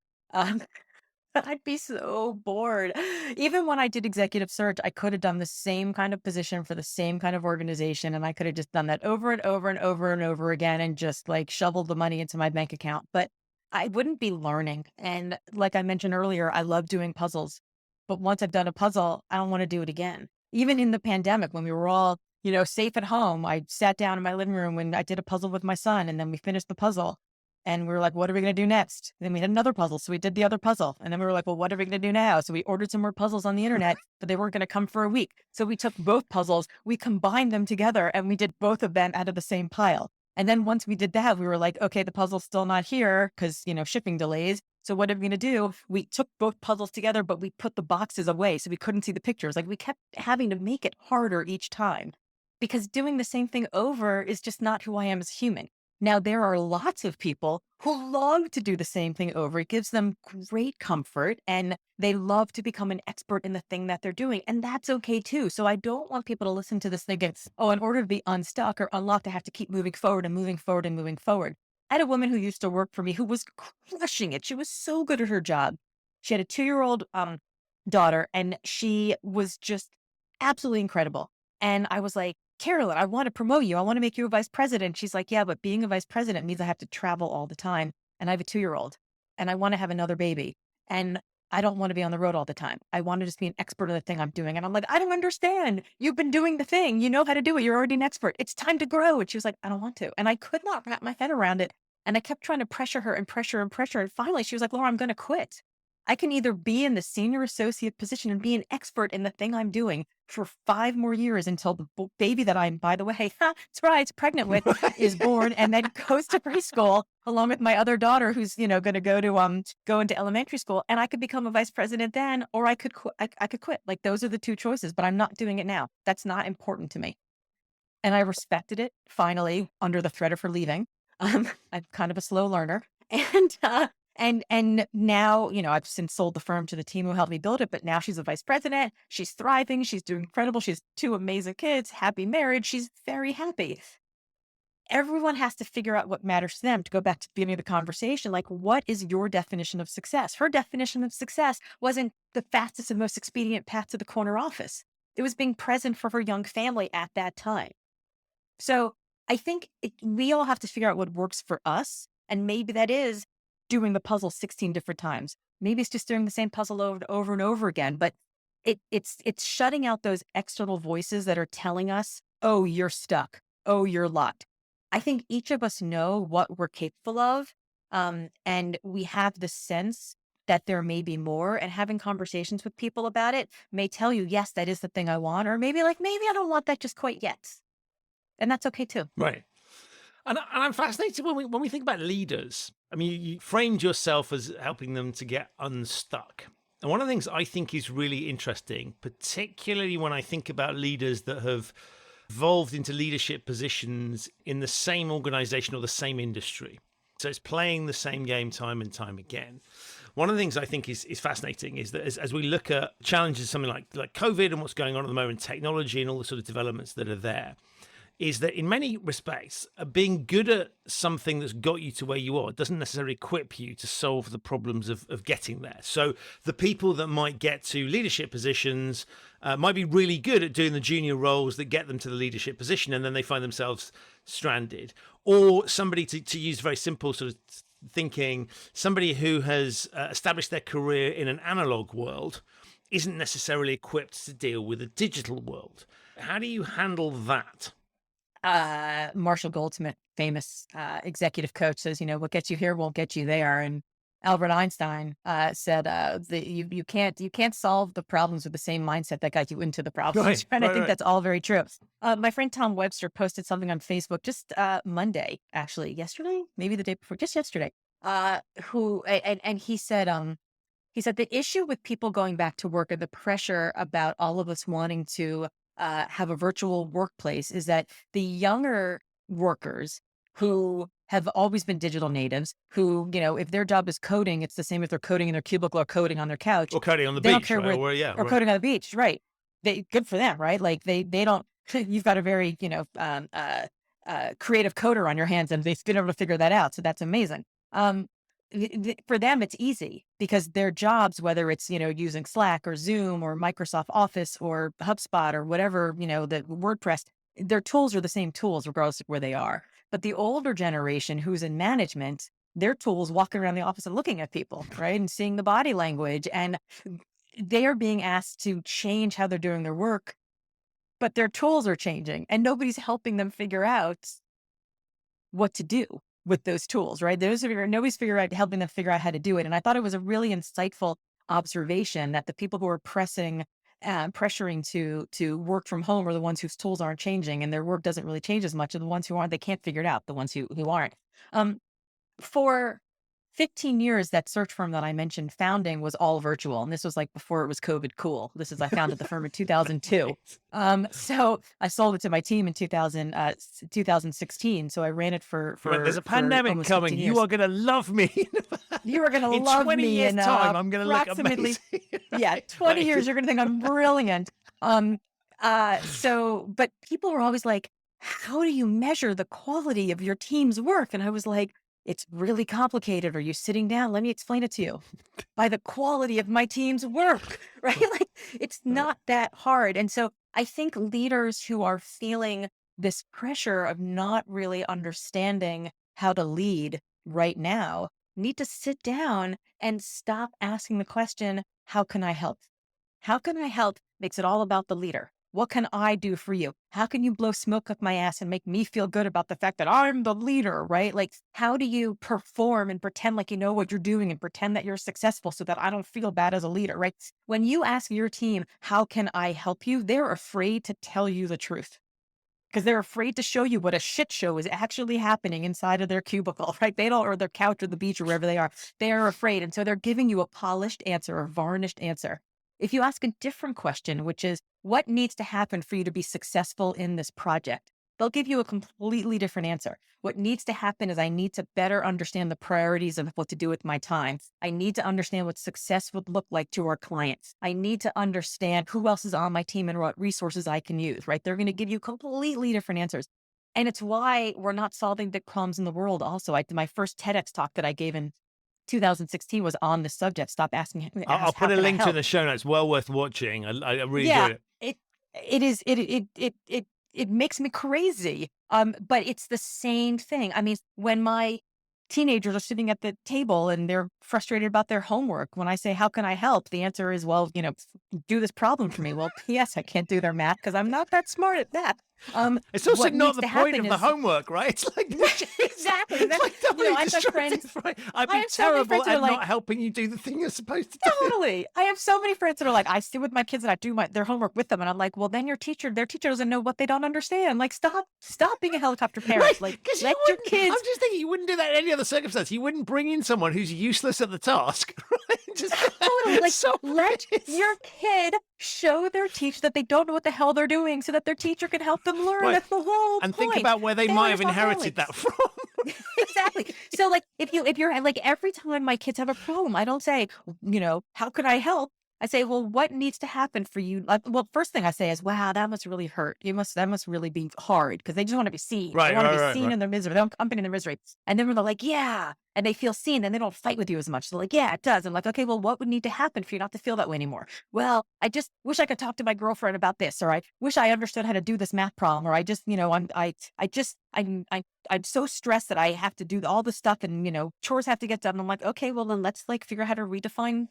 I'd be so bored. Even when I did executive search, I could have done the same kind of position for the same kind of organization. And I could have just done that over and over and over and over again and just shoveled the money into my bank account. But I wouldn't be learning. And like I mentioned earlier, I love doing puzzles. But once I've done a puzzle, I don't want to do it again. Even in the pandemic, when we were all, safe at home, I sat down in my living room and I did a puzzle with my son. And then we finished the puzzle. And we were like, what are we going to do next? And then we had another puzzle. So we did the other puzzle. And then we were like, well, what are we going to do now? So we ordered some more puzzles on the internet, but they weren't going to come for a week. So we took both puzzles, we combined them together, and we did both of them out of the same pile. And then once we did that, we were like, okay, the puzzle's still not here because, shipping delays. So what are we going to do? We took both puzzles together, but we put the boxes away so we couldn't see the pictures. We kept having to make it harder each time because doing the same thing over is just not who I am as a human. Now, there are lots of people who love to do the same thing over. It gives them great comfort and they love to become an expert in the thing that they're doing. And that's okay too. So I don't want people to listen to this thinking, oh, in order to be unstuck or unlocked, I have to keep moving forward and moving forward and moving forward. I had a woman who used to work for me who was crushing it. She was so good at her job. She had a 2-year-old daughter and she was just absolutely incredible. And I was like, Carolyn, I want to promote you. I want to make you a vice president. She's like, yeah, but being a vice president means I have to travel all the time. And I have a 2-year-old and I want to have another baby. And I don't want to be on the road all the time. I want to just be an expert in the thing I'm doing. And I'm like, I don't understand. You've been doing the thing. You know how to do it. You're already an expert. It's time to grow. And she was like, I don't want to. And I could not wrap my head around it. And I kept trying to pressure her and pressure and pressure. And finally she was like, Laura, I'm going to quit. I can either be in the senior associate position and be an expert in the thing I'm doing for 5 more years until the baby that I'm, by the way, surprise, pregnant with is born and then goes to preschool along with my other daughter who's, going to go into elementary school, and I could become a vice president then, or I could I could quit. Like those are the 2 choices, but I'm not doing it now. That's not important to me. And I respected it finally under the threat of her leaving. I'm kind of a slow learner. And now, I've since sold the firm to the team who helped me build it, but now she's a vice president. She's thriving. She's doing incredible. She has 2 amazing kids, happy marriage. She's very happy. Everyone has to figure out what matters to them. To go back to the beginning of the conversation, like, what is your definition of success? Her definition of success wasn't the fastest and most expedient path to the corner office. It was being present for her young family at that time. So I think we all have to figure out what works for us. And maybe that is doing the puzzle 16 different times. Maybe it's just doing the same puzzle over and over again, but it's shutting out those external voices that are telling us, oh, you're stuck. Oh, you're locked. I think each of us know what we're capable of. And we have the sense that there may be more, and having conversations with people about it may tell you, yes, that is the thing I want. Or maybe I don't want that just quite yet. And that's okay too. Right. And I'm fascinated when we think about leaders. I mean, you framed yourself as helping them to get unstuck. And one of the things I think is really interesting, particularly when I think about leaders that have evolved into leadership positions in the same organization or the same industry. So it's playing the same game time and time again. One of the things I think is fascinating is that as we look at challenges, something like COVID and what's going on at the moment, technology and all the sort of developments that are there, is that in many respects, being good at something that's got you to where you are doesn't necessarily equip you to solve the problems of getting there. So the people that might get to leadership positions might be really good at doing the junior roles that get them to the leadership position, and then they find themselves stranded. Or somebody, to use very simple sort of thinking, somebody who has established their career in an analog world isn't necessarily equipped to deal with a digital world. How do you handle that? Marshall Goldsmith, famous executive coach, says, what gets you here won't get you there. And Albert Einstein said that you can't solve the problems with the same mindset that got you into the problems. And I think that's all very true. My friend Tom Webster posted something on Facebook just Monday, actually yesterday, maybe the day before, just yesterday. He said the issue with people going back to work and the pressure about all of us wanting to have a virtual workplace is that the younger workers who have always been digital natives, who, if their job is coding, it's the same if they're coding in their cubicle or coding on their couch. Or coding on the beach, don't care right? Or coding on the beach, right. Good for them, right? Like they don't, you've got a very, creative coder on your hands and they've been able to figure that out. So that's amazing. For them, it's easy because their jobs, whether it's, using Slack or Zoom or Microsoft Office or HubSpot or whatever, the WordPress, their tools are the same tools regardless of where they are. But the older generation who's in management, their tools walking around the office and looking at people, right? And seeing the body language. And they are being asked to change how they're doing their work, but their tools are changing and nobody's helping them figure out what to do with those tools, right? Nobody's helping them figure out how to do it. And I thought it was a really insightful observation that the people who are pressuring to work from home are the ones whose tools aren't changing and their work doesn't really change as much. And the ones who aren't, they can't figure it out, the ones who aren't. For 15 years, that search firm that I mentioned founding was all virtual. And this was like before it was COVID cool. I founded the firm in 2002. So I sold it to my team in 2016. So I ran it for there's a pandemic coming. You are going to love me. You are going to love 20 me years in time. I'm going to look approximately, amazing. 20 years. You're going to think I'm brilliant. But people were always like, how do you measure the quality of your team's work? And I was like, it's really complicated. Are you sitting down? Let me explain it to you. By the quality of my team's work, right? Like, it's not that hard. And so I think leaders who are feeling this pressure of not really understanding how to lead right now need to sit down and stop asking the question, how can I help? How can I help makes it all about the leader. What can I do for you? How can you blow smoke up my ass and make me feel good about the fact that I'm the leader, right? Like, how do you perform and pretend like you know what you're doing and pretend that you're successful so that I don't feel bad as a leader, right? When you ask your team, how can I help you? They're afraid to tell you the truth because they're afraid to show you what a shit show is actually happening inside of their cubicle, right? They don't, or their couch or the beach or wherever they are. They are afraid. And so they're giving you a polished answer, a varnished answer. If you ask a different question, which is, what needs to happen for you to be successful in this project? They'll give you a completely different answer. What needs to happen is I need to better understand the priorities of what to do with my time. I need to understand what success would look like to our clients. I need to understand who else is on my team and what resources I can use, right? They're going to give you completely different answers. And it's why we're not solving big problems in the world. Also, my first TEDx talk that I gave in 2016 was on the subject. Stop asking. I'll put a link to in the show notes. Well worth watching. I really enjoyed it. It makes me crazy. But it's the same thing. I mean, when my teenagers are sitting at the table and they're frustrated about their homework, when I say, how can I help? The answer is, well, do this problem for me. Well, P.S. I can't do their math because I'm not that smart at math. It's also not the point of the homework, right? It's like exactly. Like, I've got friends. Right? I'd be terrible at not helping you do the thing you're supposed to do. Totally. I have so many friends that are like, I sit with my kids and I do their homework with them, and I'm like, well, then their teacher doesn't know what they don't understand. Like, stop being a helicopter parent. Right, like, let your kids. I'm just thinking you wouldn't do that in any other circumstance. You wouldn't bring in someone who's useless at the task. Right? Just totally. Like, let your kid show their teacher that they don't know what the hell they're doing, so that their teacher can help them learn. Right. That's the whole and point. Think about where they might have inherited that from. Exactly. So, like, if you're like, every time my kids have a problem, I don't say, how could I help? I say, well, what needs to happen for you? Well, first thing I say is, wow, that must really hurt. That must really be hard, because they just want to be seen. Right, they want to be seen in their misery. They don't accompany their misery. And then when they're like, yeah, and they feel seen, and they don't fight with you as much. They're like, yeah, it does. I'm like, okay, well, what would need to happen for you not to feel that way anymore? Well, I just wish I could talk to my girlfriend about this, or I wish I understood how to do this math problem, or I just, I'm so stressed that I have to do all the stuff, and, chores have to get done. I'm like, okay, well, then let's figure out how to redefine,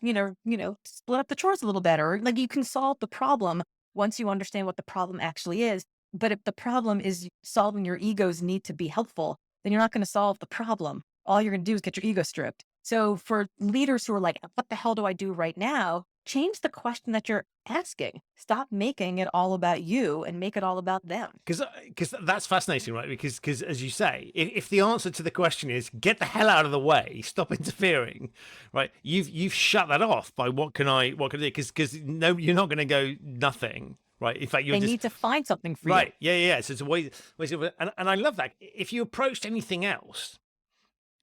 split up the chores a little better. Like, you can solve the problem once you understand what the problem actually is. But if the problem is solving your ego's need to be helpful, then you're not going to solve the problem. All you're going to do is get your ego stripped. So for leaders who are like, what the hell do I do right now? Change the question that you're asking. Stop making it all about you and make it all about them. Because that's fascinating, right? Because as you say, if the answer to the question is get the hell out of the way, stop interfering, right? You've shut that off by what can I do? Because no, you're not going to go nothing. Right. In fact, they need to find something for you. Right. Yeah. So it's a way, and I love that. If you approached anything else,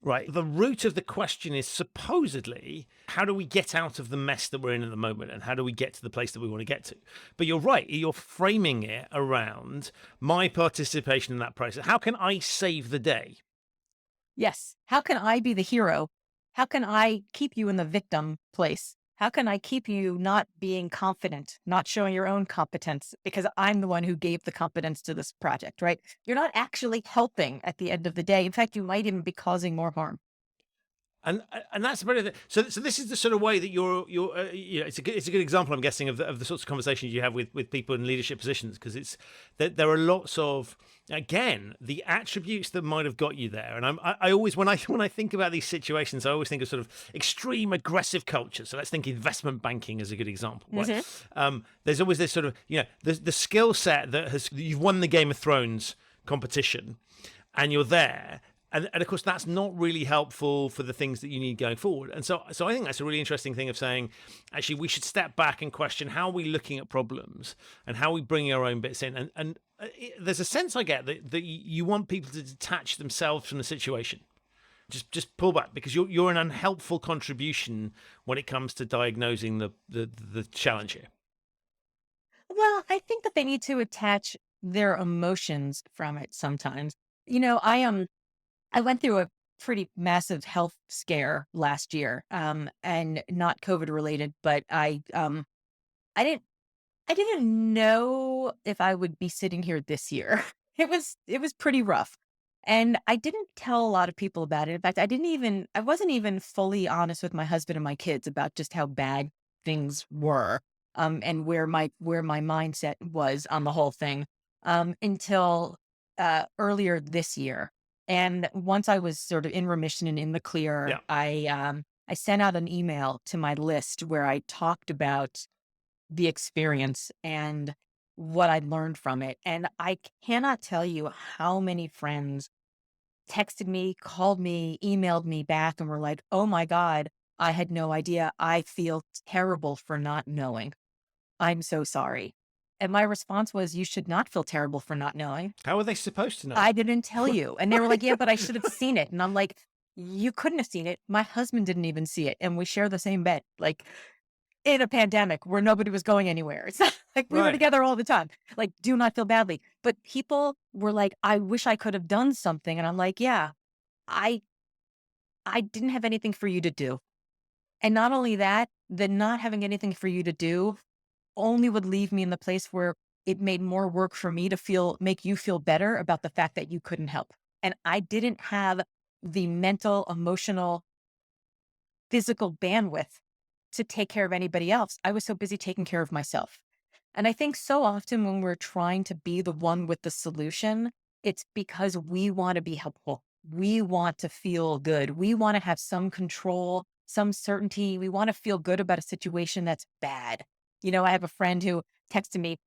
right, the root of the question is supposedly, how do we get out of the mess that we're in at the moment, and how do we get to the place that we want to get to? But you're right. You're framing it around my participation in that process. How can I save the day? Yes. How can I be the hero? How can I keep you in the victim place? How can I keep you not being confident, not showing your own competence, because I'm the one who gave the competence to this project, right? You're not actually helping at the end of the day. In fact, you might even be causing more harm. And that's very so this is the sort of way that you're it's a good example, I'm guessing, of the sorts of conversations you have with people in leadership positions, because it's there are lots of, again, the attributes that might have got you there. And I always, when I think about these situations, I always think of sort of extreme aggressive culture. So let's think investment banking as a good example, right? Mm-hmm. There's always this sort of, the skill set that you've won the Game of Thrones competition, and you're there. And of course, that's not really helpful for the things that you need going forward. And so I think that's a really interesting thing of saying, actually, we should step back and question how are we looking at problems and how are we bringing our own bits in. And there's a sense I get that you want people to detach themselves from the situation. Just pull back, because you're an unhelpful contribution when it comes to diagnosing the challenge here. Well, I think that they need to attach their emotions from it sometimes. I went through a pretty massive health scare last year, and not COVID related, but I didn't I didn't know if I would be sitting here this year. It was pretty rough. And I didn't tell a lot of people about it. In fact, I wasn't even fully honest with my husband and my kids about just how bad things were, and where my mindset was on the whole thing, until earlier this year. And once I was sort of in remission and in the clear, Yeah. I sent out an email to my list where I talked about the experience and what I learned from it. And I cannot tell you how many friends texted me, called me, emailed me back and were like, "Oh my God, I had no idea. I feel terrible for not knowing. I'm so sorry." And my response was, "You should not feel terrible for not knowing. How are they supposed to know? I didn't tell you." And they were like, "Yeah, but I should have seen it." And I'm like, "You couldn't have seen it. My husband didn't even see it. And we share the same bed." Like, in a pandemic where nobody was going anywhere. It's not like we were Right. together all the time. Like, do not feel badly. But people were like, "I wish I could have done something." And I'm like, "Yeah, I I didn't have anything for you to do." And not only that, the not having anything for you to do only would leave me in the place where it made more work for me to make you feel better about the fact that you couldn't help. And I didn't have the mental, emotional, physical bandwidth to take care of anybody else. I was so busy taking care of myself. And I think so often when we're trying to be the one with the solution, it's because we want to be helpful. We want to feel good. We want to have some control, some certainty. We want to feel good about a situation that's bad. I have a friend who texted me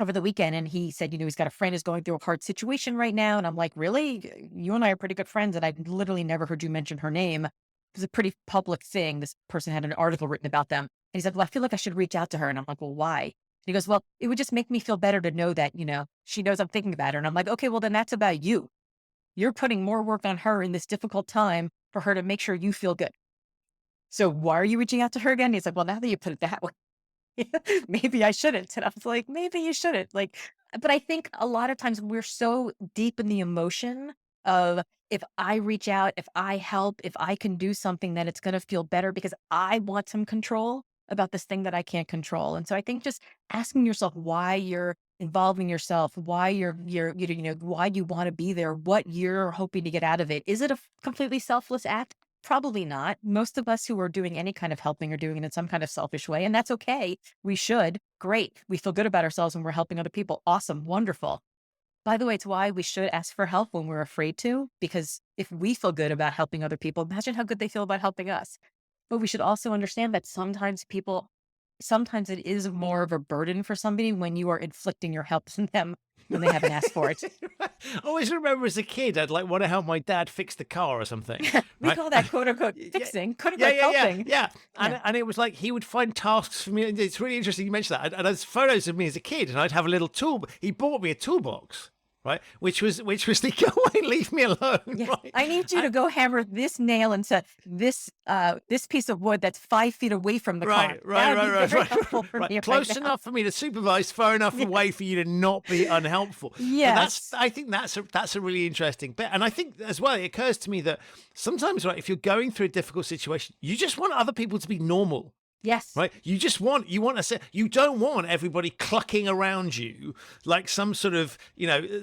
over the weekend and he said, he's got a friend who's going through a hard situation right now. And I'm like, "Really? You and I are pretty good friends." And I literally never heard you mention her name. It was a pretty public thing. This person had an article written about them. And he said, "Well, I feel like I should reach out to her." And I'm like, "Well, why?" And he goes, "Well, it would just make me feel better to know that, she knows I'm thinking about her." And I'm like, "Okay, well, then that's about you. You're putting more work on her in this difficult time for her to make sure you feel good. So why are you reaching out to her again?" And he's like, "Well, now that you put it that way, maybe I shouldn't." And I was like, "Maybe you shouldn't." But I think a lot of times we're so deep in the emotion of, if I reach out, if I help, if I can do something, then it's going to feel better because I want some control about this thing that I can't control. And so I think just asking yourself why you're involving yourself, why why you want to be there, what you're hoping to get out of it. Is it a completely selfless act? Probably not. Most of us who are doing any kind of helping are doing it in some kind of selfish way, and that's okay. We should. Great. We feel good about ourselves when we're helping other people. Awesome. Wonderful. By the way, it's why we should ask for help when we're afraid to, because if we feel good about helping other people, imagine how good they feel about helping us. But we should also understand that sometimes it is more of a burden for somebody when you are inflicting your help on them when they haven't asked for it. I always remember as a kid, I'd want to help my dad fix the car or something. We right? call that quote unquote fixing, quote Yeah, unquote yeah, helping. yeah. Yeah. And it was like he would find tasks for me. And it's really interesting you mentioned that. And there's photos of me as a kid, and I'd have a little tool. He bought me a toolbox, right? Which was the go away, leave me alone. Yeah. Right? I need you to go hammer this nail into this piece of wood that's 5 feet away from the car. That would be very helpful for me Close right now. enough for me to supervise, far enough away for you to not be unhelpful. But Yes. I think that's a really interesting bit. And I think as well, it occurs to me that sometimes, right, if you're going through a difficult situation, you just want other people to be normal. Yes. Right. You don't want everybody clucking around you like some sort of,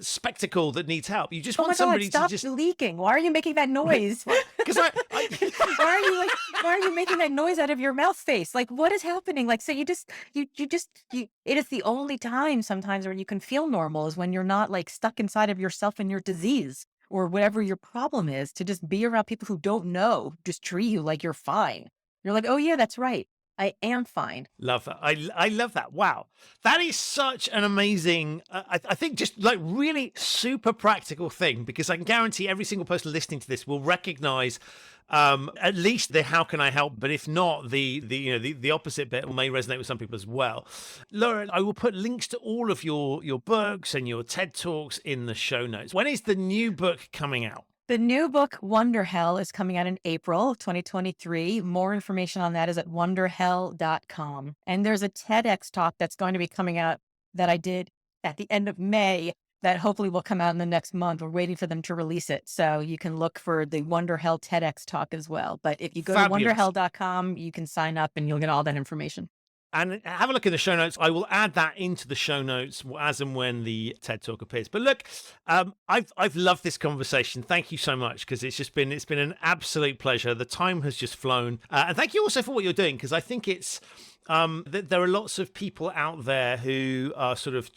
spectacle that needs help. You just Oh my want God, somebody stop to just, leaking. Why are you making that noise? because Why are you making that noise out of your mouth face? Like, what is happening? Like, so it is the only time sometimes where you can feel normal is when you're not like stuck inside of yourself and your disease or whatever your problem is, to just be around people who don't know, just treat you like you're fine. You're like, "Oh yeah, that's right. I am fine. Love that. I love that. Wow. That is such an amazing, I think just like really super practical thing, because I can guarantee every single person listening to this will recognize at least the how can I help, but if not, the opposite bit may resonate with some people as well. Laura, I will put links to all of your books and your TED Talks in the show notes. When is the new book coming out? The new book, Wonder Hell, is coming out in April 2023. More information on that is at wonderhell.com. And there's a TEDx talk that's going to be coming out that I did at the end of May that hopefully will come out in the next month. We're waiting for them to release it. So you can look for the Wonder Hell TEDx talk as well. But if you go to wonderhell.com, you can sign up and you'll get all that information. And have a look in the show notes. I will add that into the show notes as and when the TED Talk appears. But look, I've loved this conversation. Thank you so much, because it's been an absolute pleasure. The time has just flown. And thank you also for what you're doing, because I think it's there are lots of people out there who are sort of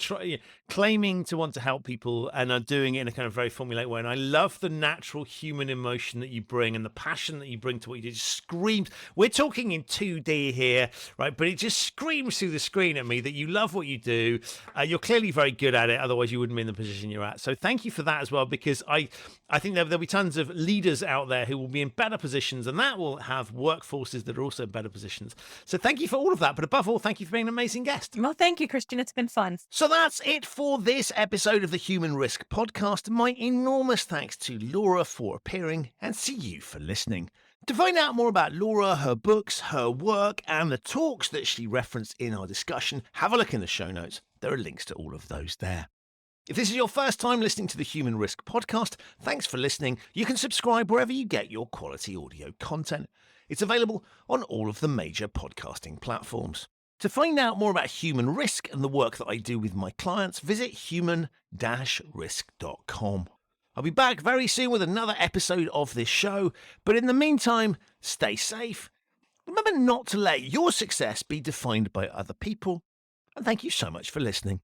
claiming to want to help people and are doing it in a kind of very formulaic way. And I love the natural human emotion that you bring and the passion that you bring to what you do. It just screams. We're talking in 2D here, right? But it just screams through the screen at me that you love what you do. You're clearly very good at it. Otherwise, you wouldn't be in the position you're at. So thank you for that as well, because I think there'll be tons of leaders out there who will be in better positions, and that will have workforces that are also in better positions. So thank you for all of that. But above all, thank you for being an amazing guest. Well, thank you, Christian. It's been fun. So that's it for this episode of the Human Risk Podcast. My enormous thanks to Laura for appearing, and to you for listening. To find out more about Laura, her books, her work, and the talks that she referenced in our discussion, have a look in the show notes. There are links to all of those there. If this is your first time listening to the Human Risk Podcast, thanks for listening. You can subscribe wherever you get your quality audio content. It's available on all of the major podcasting platforms. To find out more about human risk and the work that I do with my clients, visit human-risk.com. I'll be back very soon with another episode of this show, but in the meantime, stay safe. Remember not to let your success be defined by other people, and thank you so much for listening.